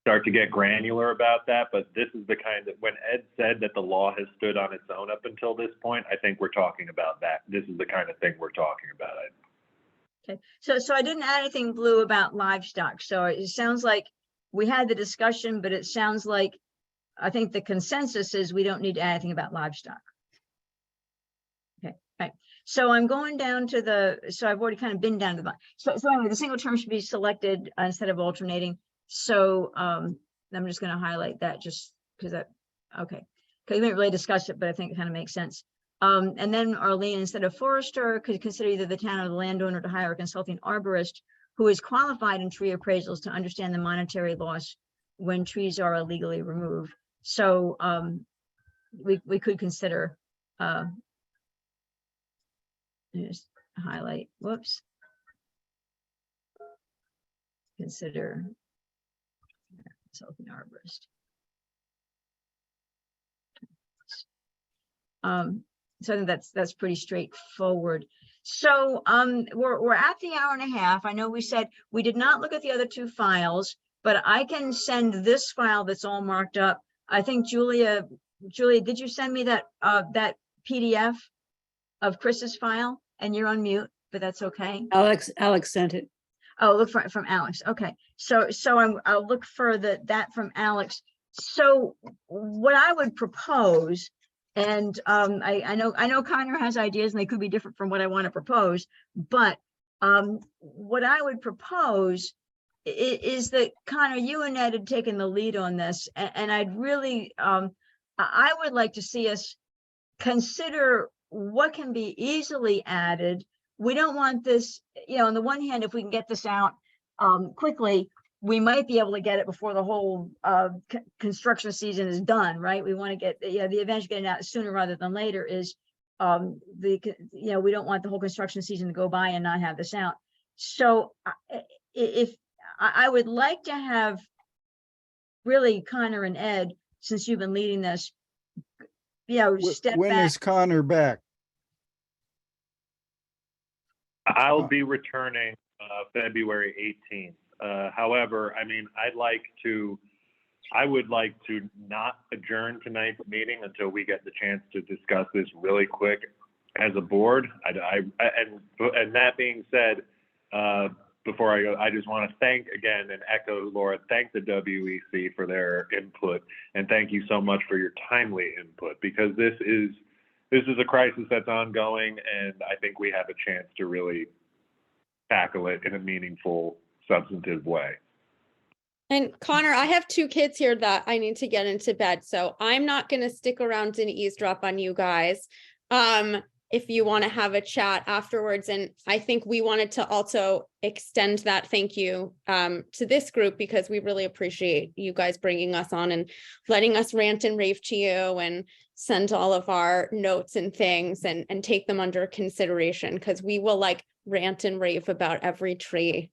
start to get granular about that, but this is the kind of, when Ed said that the law has stood on its own up until this point, I think we're talking about that. This is the kind of thing we're talking about. Okay, so I didn't add anything blue about livestock. So it sounds like we had the discussion, but it sounds like I think the consensus is we don't need to add anything about livestock. Okay, right. So I'm going down to so I've already kind of been down to the bottom. So anyway, the single term should be selected instead of alternating. So I'm just going to highlight that just because okay. Because we didn't really discuss it, but I think it kind of makes sense. And then Arlene, instead of forester, could consider either the town or the landowner to hire a consulting arborist who is qualified in tree appraisals to understand the monetary loss when trees are illegally removed. So we could consider just highlight, whoops. Consider consulting arborist. So I think that's pretty straightforward. So we're at the hour and a half. I know we said we did not look at the other two files, but I can send this file that's all marked up. I think Julia, did you send me that that PDF of Chris's file? And you're on mute, but that's okay. Alex sent it. Oh, look from Alex. Okay, so I'll look for that from Alex. So what I would propose, and I know Connor has ideas and they could be different from what I want to propose, but what I would propose is that Connor, you and Ed had taken the lead on this, and I'd really I would like to see us consider what can be easily added. We don't want this, on the one hand, if we can get this out quickly, we might be able to get it before the whole construction season is done, right? We want to get, the advantage of getting out sooner rather than later is we don't want the whole construction season to go by and not have this out. So if I would like to have really Connor and Ed, since you've been leading this, step When back. is Connor back? I'll be returning February 18th. However, I mean, I would like to not adjourn tonight's meeting until we get the chance to discuss this really quick as a board. And that being said, before I go, I just want to thank again and echo Laura, thank the WEC for their input, and thank you so much for your timely input, because this is a crisis that's ongoing, and I think we have a chance to really tackle it in a meaningful, substantive way. And Connor, I have 2 kids here that I need to get into bed, so I'm not going to stick around and eavesdrop on you guys. If you want to have a chat afterwards, and I think we wanted to also extend that thank you to this group, because we really appreciate you guys bringing us on and letting us rant and rave to you and send all of our notes and things and take them under consideration, because we will rant and rave about every tree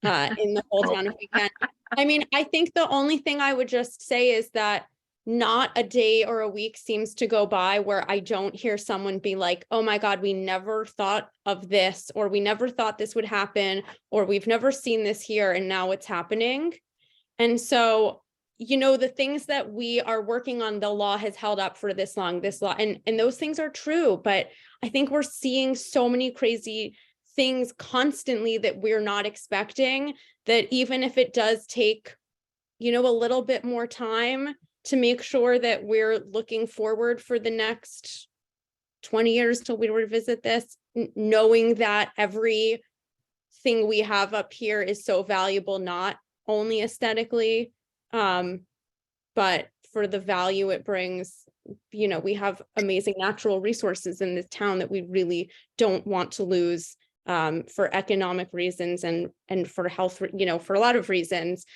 in the whole town if we can. I mean, I think the only thing I would just say is that not a day or a week seems to go by where I don't hear someone be like, oh my God, we never thought of this, or we never thought this would happen, or we've never seen this here and now it's happening. And so, the things that we are working on, the law has held up for this long, and those things are true. But I think we're seeing so many crazy things constantly that we're not expecting, that even if it does take, a little bit more time to make sure that we're looking forward for the next 20 years till we revisit this, knowing that everything we have up here is so valuable, not only aesthetically, but for the value it brings. We have amazing natural resources in this town that we really don't want to lose for economic reasons and for health, for a lot of reasons.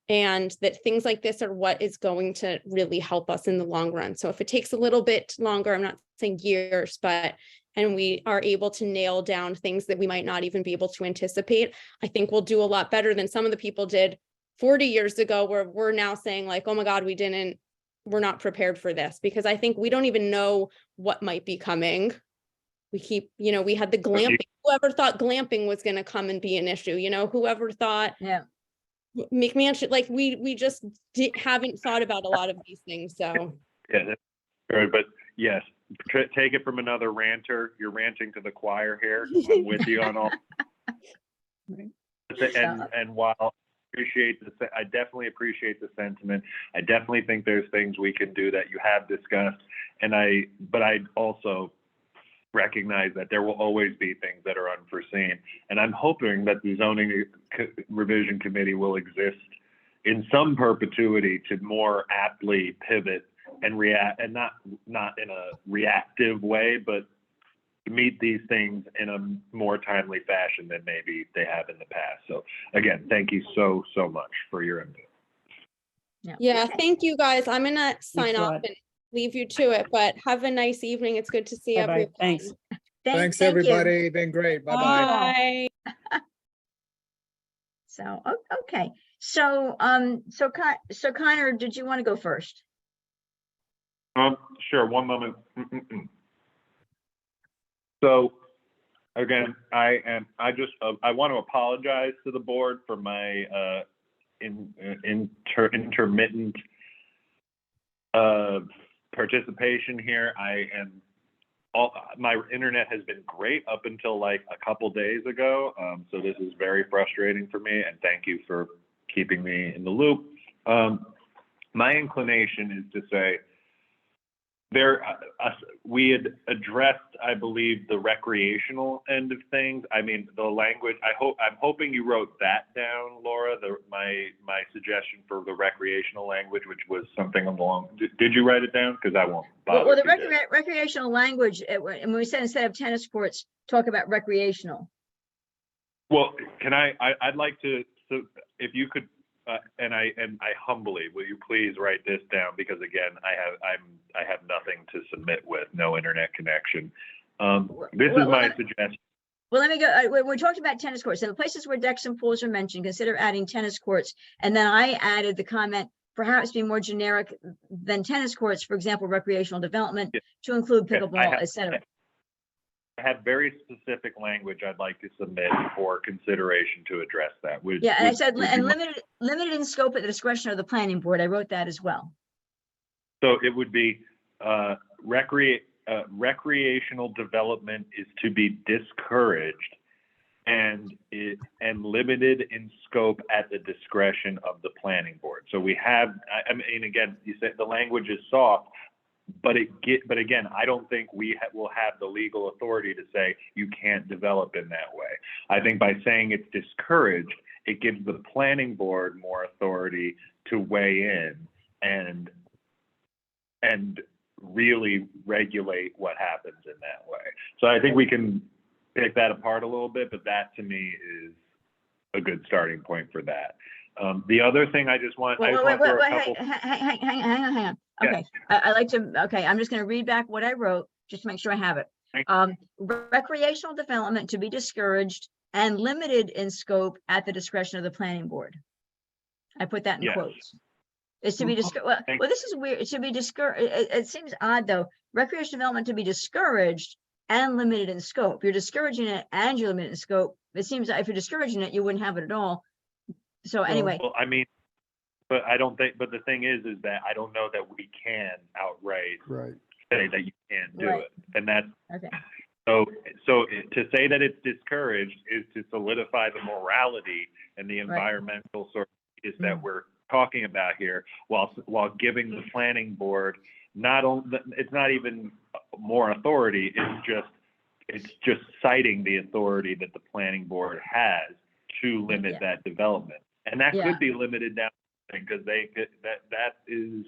And that things like this are what is going to really help us in the long run. So if it takes a little bit longer, I'm not saying years, and we are able to nail down things that we might not even be able to anticipate, I think we'll do a lot better than some of the people did 40 years ago, where we're now saying oh my God, we're not prepared for this, because I think we don't even know what might be coming. We keep, we had the glamping. Whoever thought glamping was going to come and be an issue, whoever thought, Yeah. make me answer, we just haven't thought about a lot of these things. So Yeah, that's good, but yes, take it from another ranter. You're ranting to the choir here. I'm with you on all. And while I definitely appreciate the sentiment. I definitely think there's things we can do that you have discussed, but I also recognize that there will always be things that are unforeseen. And I'm hoping that the zoning revision committee will exist in some perpetuity to more aptly pivot and react, and not in a reactive way, but to meet these things in a more timely fashion than maybe they have in the past. So again, thank you so much for your input. yeah, thank you guys. I'm gonna sign off Rod. and leave you to it, but have a nice evening. It's good to see Bye-bye. everyone. Thanks. Thanks, thank you. everybody. Been great. Bye-bye. Bye. So, okay. So, so Connor, did you want to go first? Sure, one moment. So again, I want to apologize to the board for my intermittent participation here. My internet has been great up until like a couple days ago. So this is very frustrating for me, and thank you for keeping me in the loop. My inclination is to say, we had addressed, I believe, the recreational end of things. I mean, the language, I'm hoping you wrote that down, Laura, my suggestion for the recreational language, which was something along, did you write it down? Because I won't bother. Well, the if you did. recreational language, and we said instead of tennis courts, talk about recreational. Well, I'd like to, so if you could, and I humbly, will you please write this down? Because again, I have nothing to submit with, no internet connection. This is my suggestion. Well, let me go. We talked about tennis courts. And the places where decks and pools are mentioned, consider adding tennis courts. And then I added the comment, perhaps be more generic than tennis courts, for example, recreational development, to include pickleball, et cetera. I have very specific language I'd like to submit for consideration to address that. Yeah, and I said, and limited in scope at the discretion of the planning board. I wrote that as well. So it would be recreational development is to be discouraged and limited in scope at the discretion of the planning board. So we have, I mean, again, you said the language is soft, but again, I don't think we will have the legal authority to say you can't develop in that way. I think by saying it's discouraged, it gives the planning board more authority to weigh in and really regulate what happens in that way. So I think we can pick that apart a little bit, but that to me is a good starting point for that. The other thing I just want, Hang on. Okay, Yeah. I'm just going to read back what I wrote, just to make sure I have it. Recreational development to be discouraged and limited in scope at the discretion of the planning board. I put that in Yes. quotes. It's to be discouraged. Well, this is weird. It should be discouraged. It seems odd though. Recreational development to be discouraged and limited in scope. You're discouraging it and you're limited in scope. It seems that if you're discouraging it, you wouldn't have it at all. So anyway. Well, I mean, but I don't think, but the thing is that I don't know that we can outright say that you can't do it. And that's, okay. So to say that it's discouraged is to solidify the morality and the environmental sort of is that we're talking about here, while giving the planning board it's not even more authority, it's just citing the authority that the planning board has to limit that development. And that could be limited down because that is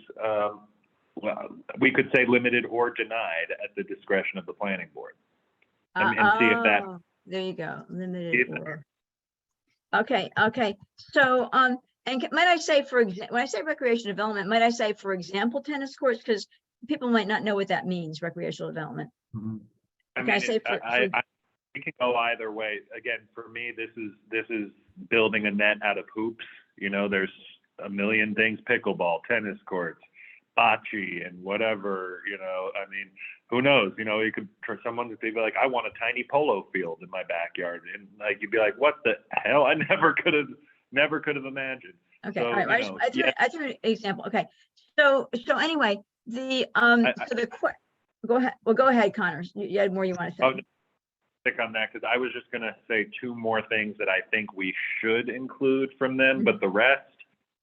well, we could say limited or denied at the discretion of the planning board. And see if that. There you go. Limited or. Okay. So, and might I say, for example, when I say recreation development, might I say, for example, tennis courts, because people might not know what that means, recreational development. I can go either way. Again, for me, this is building a net out of hoops. You know, there's a million things: pickleball, tennis courts, bocce, and whatever. You know, I mean, who knows? You know, you could for someone to be like, I want a tiny polo field in my backyard, and like you'd be like, what the hell? I never could have imagined. Okay, So, all right. I threw an example. Okay, so anyway, the go ahead. Well, go ahead, Connor. You had more you want to say. Stick on that because I was just going to say two more things that I think we should include from them, but the rest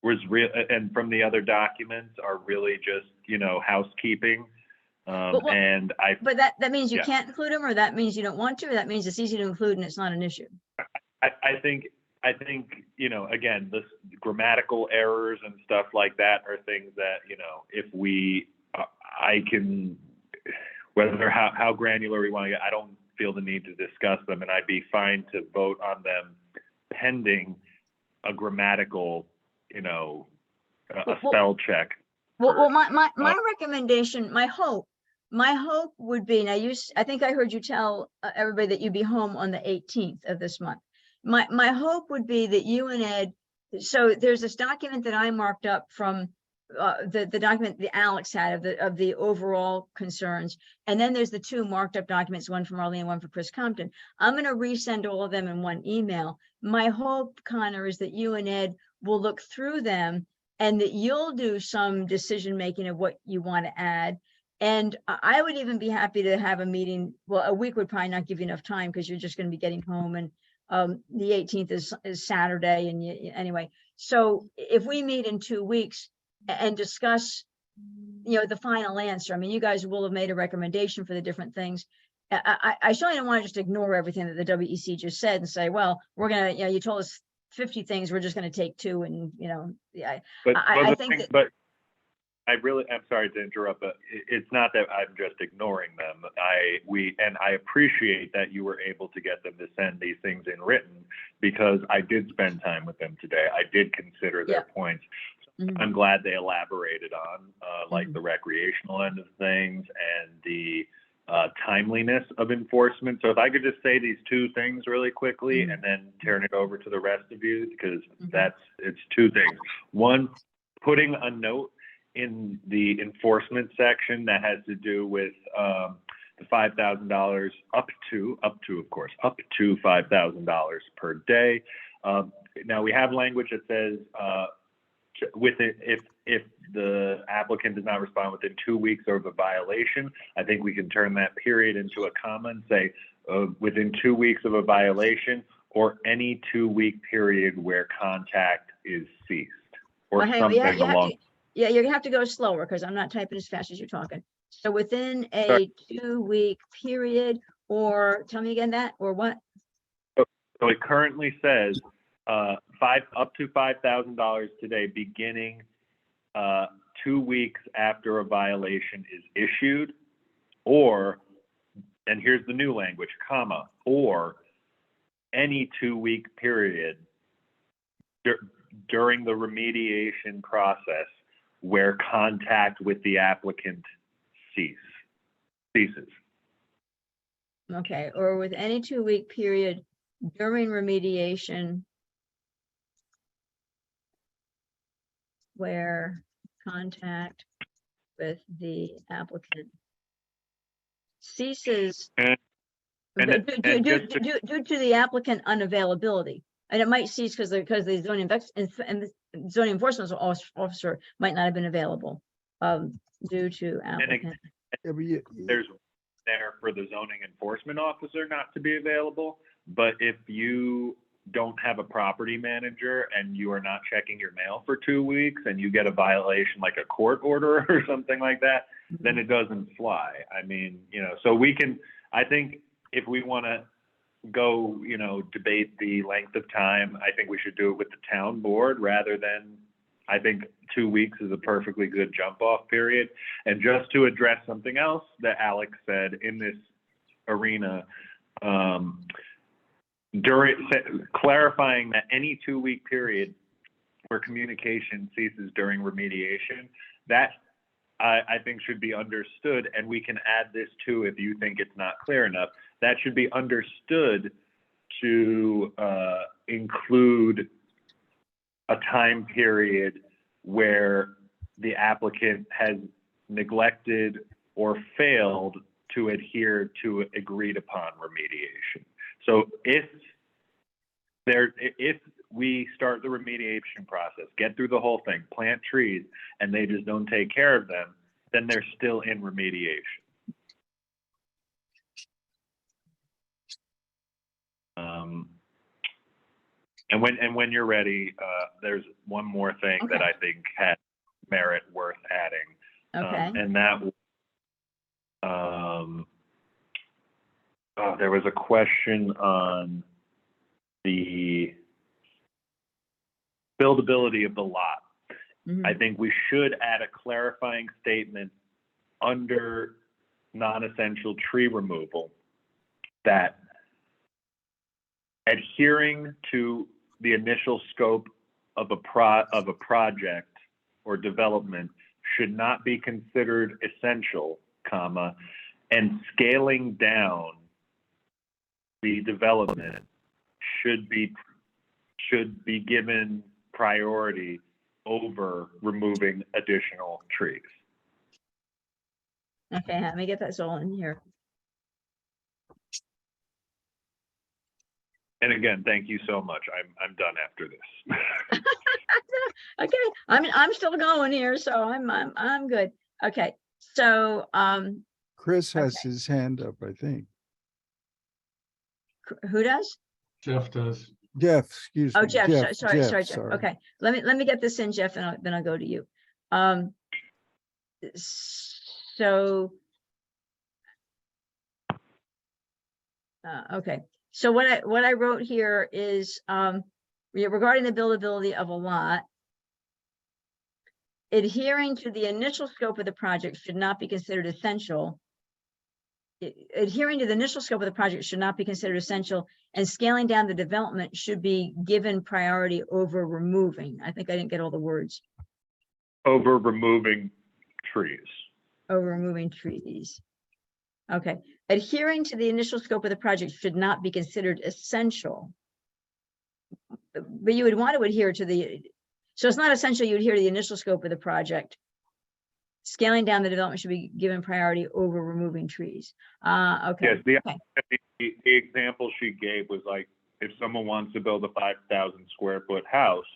was real, and from the other documents are really just, you know, housekeeping. But that means you can't include them, or that means you don't want to, or that means it's easy to include and it's not an issue. I think, you know, again, the grammatical errors and stuff like that are things that, you know, if I can, whether how granular we want to get, I don't feel the need to discuss them, and I'd be fine to vote on them pending a grammatical, you know, a spell check. Well, my recommendation, my hope would be, now I think I heard you tell everybody that you'd be home on the 18th of this month. My hope would be that you and Ed, so there's this document that I marked up from the document that Alex had of the overall concerns. And then there's the two marked up documents, one from Arlene, one for Chris Compton. I'm going to resend all of them in one email. My hope, Connor, is that you and Ed will look through them and that you'll do some decision making of what you want to add. And I would even be happy to have a meeting. Well, a week would probably not give you enough time because you're just going to be getting home, and the 18th is Saturday. And anyway, so if we meet in 2 weeks and discuss the final answer. I mean, you guys will have made a recommendation for the different things. I certainly don't want to just ignore everything that the WEC just said and say, well, we're gonna, you told us 50 things, we're just gonna take 2 and, yeah. But, I think that, but I'm sorry to interrupt, but it's not that I'm just ignoring them. I appreciate that you were able to get them to send these things in written, because I did spend time with them today. I did consider their points. Mhm. I'm glad they elaborated on like the recreational end of things and the timeliness of enforcement. So if I could just say these 2 things really quickly and then turn it over to the rest of you, because it's 2 things. One, putting a note in the enforcement section that has to do with the $5,000 up to $5,000 per day. Now we have language that says if the applicant does not respond within 2 weeks of a violation, I think we can turn that period into a comma and say within 2 weeks of a violation, or any 2-week period where contact is ceased, or something along. Yeah, you're gonna have to go slower because I'm not typing as fast as you're talking. So within a 2-week period, or tell me again that, or what? So it currently says up to $5,000 today, beginning 2 weeks after a violation is issued, or, and here's the new language, comma, or any 2-week period during the remediation process where contact with the applicant ceases. Okay, or with any 2-week period during remediation where contact with the applicant ceases due to the applicant unavailability. And it might cease because the zoning enforcement officer might not have been available due to applicant. Yeah, There's there for the zoning enforcement officer not to be available, but if you don't have a property manager and you are not checking your mail for 2 weeks and you get a violation like a court order or something like that, then it doesn't fly. I mean, so we can, I think if we want to go, debate the length of time, I think we should do it with the town board rather than, I think 2 weeks is a perfectly good jump off period. And just to address something else that Alex said in this arena, clarifying that any 2-week period where communication ceases during remediation, that I think should be understood, and we can add this too if you think it's not clear enough. That should be understood to include a time period where the applicant has neglected or failed to adhere to agreed upon remediation. So if we start the remediation process, get through the whole thing, plant trees, and they just don't take care of them, then they're still in remediation. And when you're ready, there's one more thing that I think had merit worth adding. Okay. And that there was a question on the buildability of the lot. I think we should add a clarifying statement under non-essential tree removal that adhering to the initial scope of a project or development should not be considered essential, comma, and scaling down the development should be given priority over removing additional trees. Okay, let me get that all in here. And again, thank you so much. I'm done after this. Okay, I'm still going here, so I'm good. Okay, so Chris has his hand up, I think. who does? Jeff does. Jeff, excuse me. Oh, Jeff, sorry, Jeff. sorry. Okay, let me get this in, Jeff, and then I'll go to you. So. Okay, so what I wrote here is, regarding the buildability of a lot, adhering to the initial scope of the project should not be considered essential. Adhering to the initial scope of the project should not be considered essential, and scaling down the development should be given priority over removing. I think I didn't get all the words. Over removing trees. Over removing trees. Okay, adhering to the initial scope of the project should not be considered essential. But you would want to adhere to the, so it's not essential you adhere to the initial scope of the project. Scaling down the development should be given priority over removing trees. Okay. Yes, Okay. the example she gave was like, if someone wants to build a 5,000 square foot house,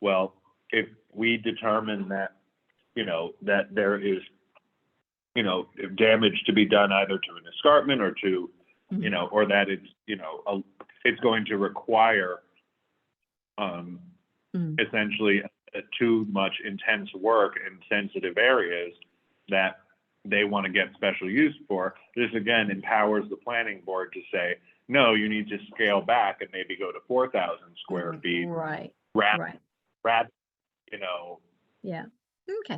well, if we determine that, you know, that there is, you know, damage to be done either to an escarpment or to, you know, or that it's, you know, it's going to require essentially too much intense work in sensitive areas that they want to get special use for. This again empowers the planning board to say, no, you need to scale back and maybe go to 4,000 square feet. Right. Rather, you know. Yeah. Okay.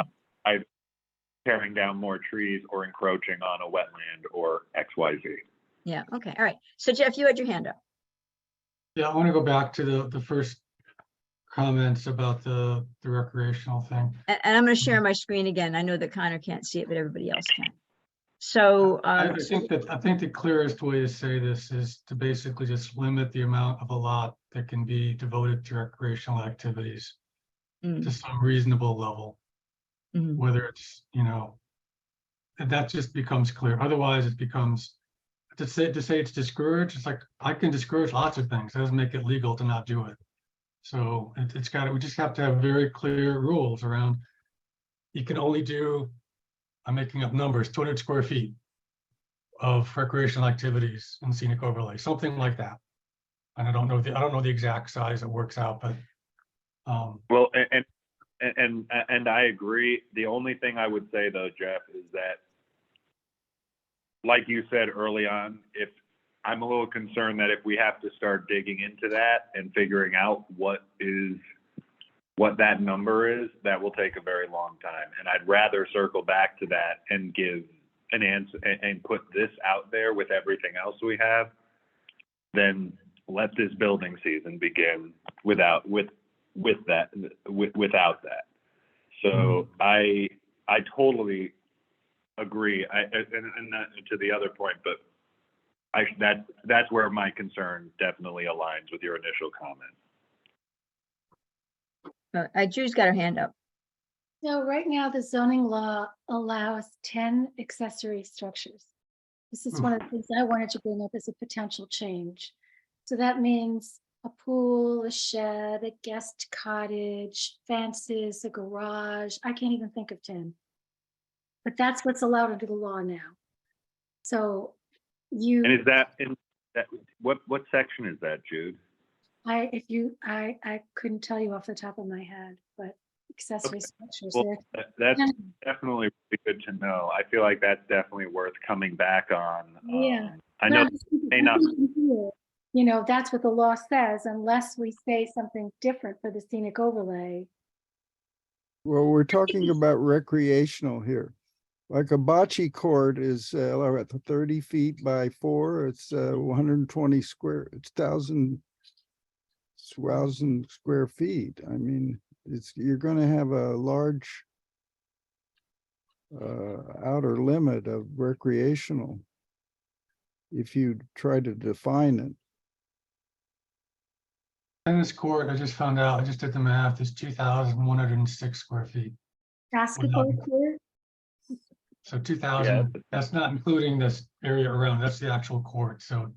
Tearing down more trees or encroaching on a wetland or XYZ. Yeah. Okay. All right. So Jeff, you had your hand up. Yeah, I want to go back to the first comments about the recreational thing. And I'm going to share my screen again. I know that Connor can't see it, but everybody else can. So I think the clearest way to say this is to basically just limit the amount of a lot that can be devoted to recreational activities to some reasonable level. Whether it's, you know, and that just becomes clear. Otherwise, it becomes to say it's discouraged. It's like, I can discourage lots of things. That doesn't make it legal to not do it. So it's got to, we just have to have very clear rules around. You can only do, I'm making up numbers, 200 square feet of recreational activities in scenic overlay, something like that. And I don't know the exact size that works out, but well, and I agree. The only thing I would say though, Jeff, is that, like you said early on, if I'm a little concerned that if we have to start digging into that and figuring out what that number is, that will take a very long time. And I'd rather circle back to that and give an answer and put this out there with everything else we have than let this building season begin without that. So I totally agree. And not to the other point, but that's where my concern definitely aligns with your initial comment. Drew's got her hand up. So right now, the zoning law allows 10 accessory structures. This is one of the things I wanted to bring up as a potential change. So that means a pool, a shed, a guest cottage, fences, a garage. I can't even think of 10. But that's what's allowed under the law now. So And is that in that, what section is that, Jude? I couldn't tell you off the top of my head, but accessory structures. Well, that's definitely really good to know. I feel like that's definitely worth coming back on. Yeah. I know may not. You know, that's what the law says, unless we say something different for the scenic overlay. Well, we're talking about recreational here. Like a bocce court is 30 feet by 4. It's 120 square. It's 1,000 square feet. I mean, you're going to have a large outer limit of recreational if you try to define it. Tennis court, I just found out, I just did the math, is 2,106 square feet. Basketball court? So 2,000, that's not including this area around, that's the actual court. So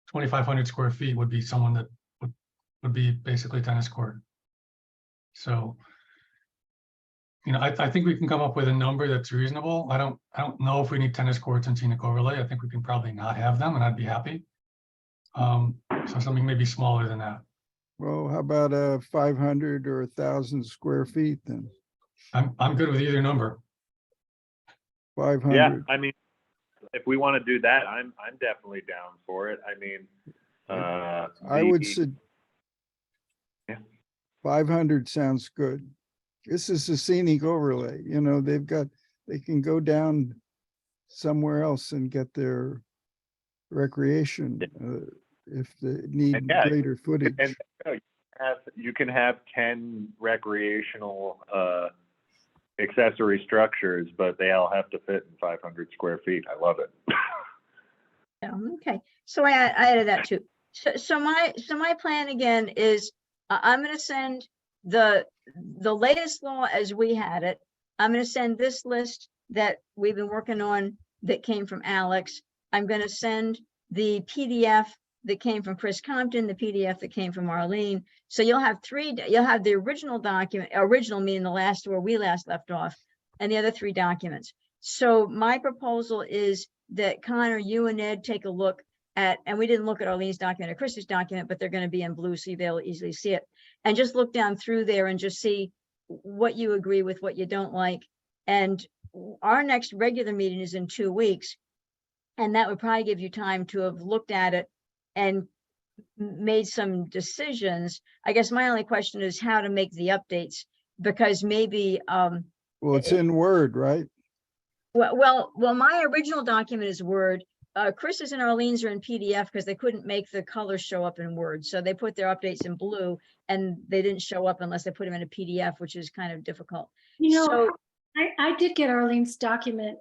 2,500 square feet would be someone that would be basically tennis court. So, you know, I think we can come up with a number that's reasonable. I don't know if we need tennis courts and scenic overlay. I think we can probably not have them and I'd be happy. So something maybe smaller than that. Well, how about 500 or 1,000 square feet then? I'm good with either number. five Yeah, hundred. I mean, if we want to do that, I'm definitely down for it. I mean, I would the- say Yeah. 500 sounds good. This is a scenic overlay, you know, they can go down somewhere else and get their recreation, if they need And yeah, greater footage. and you can have 10 recreational accessory structures, but they all have to fit in 500 square feet. I love it. Yeah, okay, so I added that too. So my plan again is I'm gonna send the latest law as we had it. I'm gonna send this list that we've been working on that came from Alex. I'm gonna send the PDF that came from Chris Compton, the PDF that came from Arlene. So you'll have you'll have the original document, original meaning the last where we last left off, and the other 3 documents. So my proposal is that Connor, you and Ed take a look at, and we didn't look at Arlene's document or Chris's document, but they're going to be in blue, so you'll be able to easily see it. And just look down through there and just see what you agree with, what you don't like. And our next regular meeting is in 2 weeks. And that would probably give you time to have looked at it and made some decisions. I guess my only question is how to make the updates, because maybe, Well, it's in Word, right? well, my original document is Word. Chris's and Arlene's are in PDF because they couldn't make the colors show up in Word. So they put their updates in blue and they didn't show up unless they put them in a PDF, which is kind of difficult. You know, So, I did get Arlene's document.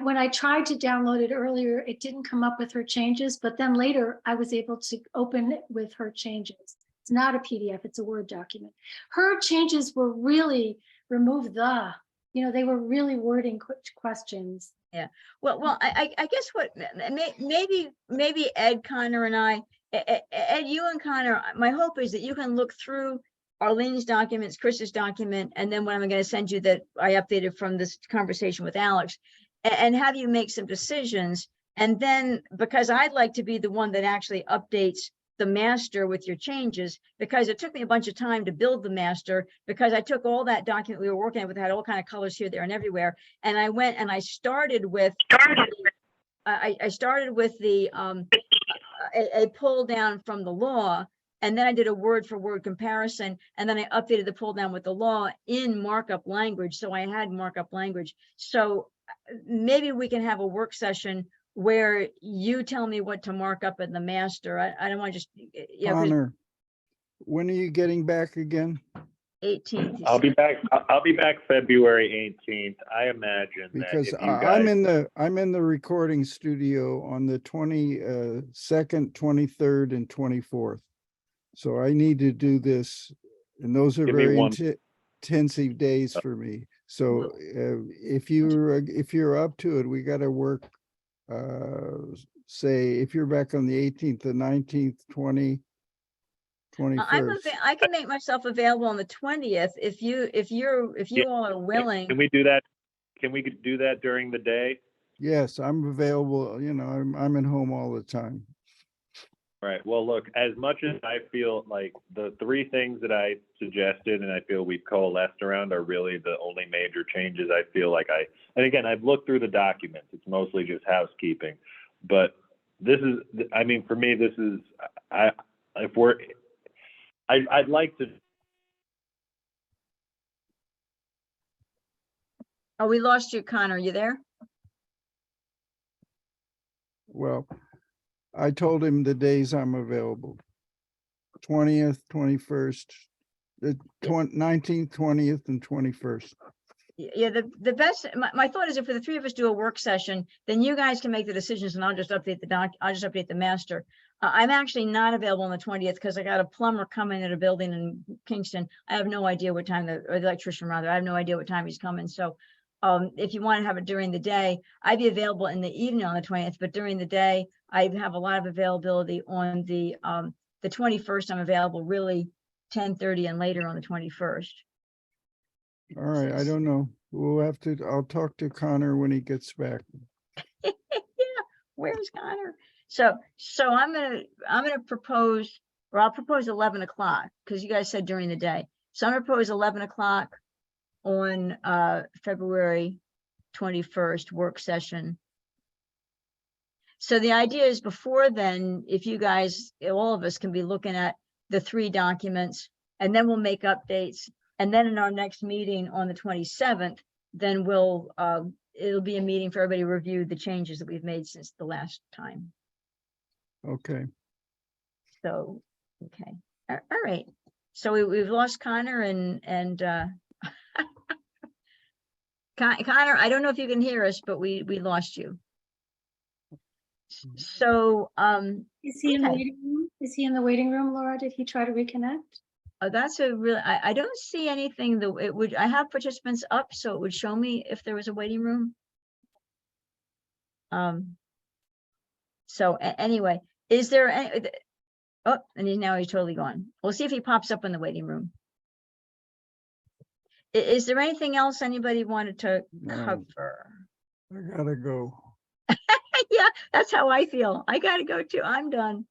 When I tried to download it earlier, it didn't come up with her changes, but then later I was able to open it with her changes. It's not a PDF, it's a Word document. Her changes were really they were really wording questions. yeah, well, I guess what, maybe Ed, Connor and I, Ed, you and Connor, my hope is that you can look through Arlene's documents, Chris's document, and then what I'm going to send you that I updated from this conversation with Alex, and have you make some decisions. And then, because I'd like to be the one that actually updates the master with your changes, because it took me a bunch of time to build the master, because I took all that document we were working with, had all kind of colors here, there, and everywhere. And I went and I started with, I started with the, a pull down from the law. And then I did a word for word comparison. And then I updated the pull down with the law in markup language. So I had markup language. So maybe we can have a work session where you tell me what to mark up in the master. I don't want to just, Connor, when are you getting back again? 18th. I'll be back February 18th. I imagine Because that if you I'm in the recording studio on the 22nd, 23rd, and 24th. So I need to do this, and those are Give me very one. intensive days for me. So if you're up to it, we got to work. Say if you're back on the 18th, the 19th, 20th, 21st. I can make myself available on the 20th if you all are willing. Can we do that? Can we do that during the day? Yes, I'm available. You know, I'm at home all the time. Right. Well, look, as much as I feel like the 3 things that I suggested and I feel we've coalesced around are really the only major changes I feel like and again, I've looked through the documents. It's mostly just housekeeping, but this is, I mean, for me, this is, I'd like to. Oh, we lost you, Connor. Are you there? Well, I told him the days I'm available. 20th, 21st, the 19th, 20th, and 21st. Yeah, the best, my thought is if the 3 of us do a work session, then you guys can make the decisions and I'll just update I'll just update the master. I'm actually not available on the 20th because I got a plumber coming at a building in Kingston. I have no idea what time, or the electrician rather, I have no idea what time he's coming. So if you want to have it during the day, I'd be available in the evening on the 20th, but during the day, I have a lot of availability on the 21st. I'm available really 10:30 and later on the 21st. All right, I don't know. I'll talk to Connor when he gets back. Yeah, where's Connor? So I'm gonna propose, or I'll propose 11 o'clock because you guys said during the day. So I'm gonna propose 11 o'clock on February 21st work session. So the idea is before then, if you guys, all of us can be looking at the 3 documents, and then we'll make updates. And then in our next meeting on the 27th, then it'll be a meeting for everybody to review the changes that we've made since the last time. Okay. So, okay, all right. So we've lost Connor and Connor, I don't know if you can hear us, but we lost you. So, Is he in the okay. waiting room? Is he in the waiting room, Laura? Did he try to reconnect? That's a real, I don't see anything that it would, I have participants up, so it would show me if there was a waiting room. So anyway, is there any, oh, and now he's totally gone. We'll see if he pops up in the waiting room. Is there anything else anybody wanted to No. cover? I gotta go. Yeah, that's how I feel. I gotta go too. I'm done.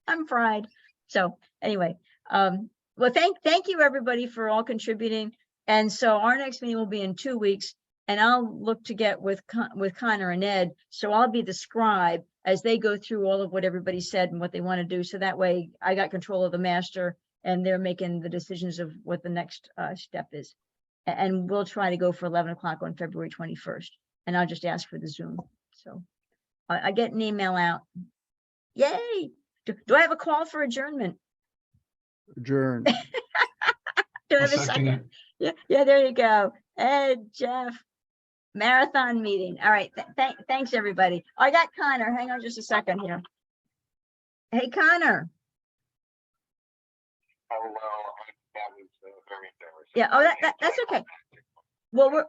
I'm fried. So anyway, well, thank you everybody for all contributing. And so our next meeting will be in 2 weeks, and I'll look to get with Connor and Ed. So I'll be the scribe as they go through all of what everybody said and what they want to do. So that way I got control of the master and they're making the decisions of what the next step is. And we'll try to go for 11 o'clock on February 21st. And I'll just ask for the Zoom. So I get an email out. Yay. Do I have a call for adjournment? Adjourn. Do I I'll have a second second? it. Yeah, there you go. Ed, Jeff, marathon meeting. All right. Thanks, everybody. I got Connor. Hang on just a second here. Hey, Connor. Yeah. Oh, that's okay. Well,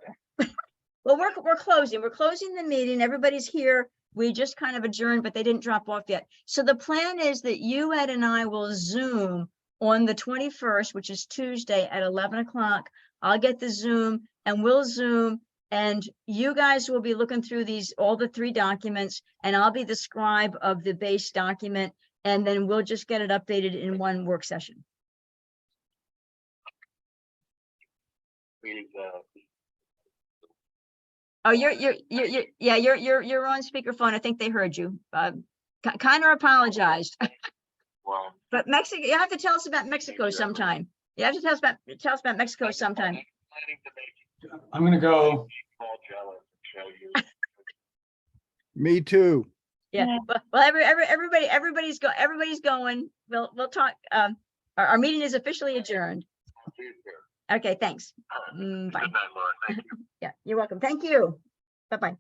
we're closing. We're closing the meeting. Everybody's here. We just kind of adjourned, but they didn't drop off yet. So the plan is that you, Ed, and I will Zoom on the 21st, which is Tuesday at 11 o'clock. I'll get the Zoom and we'll Zoom, and you guys will be looking through all the 3 documents, and I'll be the scribe of the base document, and then we'll just get it updated in one work session. Oh, you're on speakerphone. I think they heard you. Connor apologized. But Mexico, you have to tell us about Mexico sometime. You have to tell us about Mexico sometime. I'm gonna go. Me too. Yeah. Well, everybody's going. We'll talk. Our meeting is officially adjourned. Okay, thanks. Bye. Yeah, you're welcome. Thank you. Bye-bye.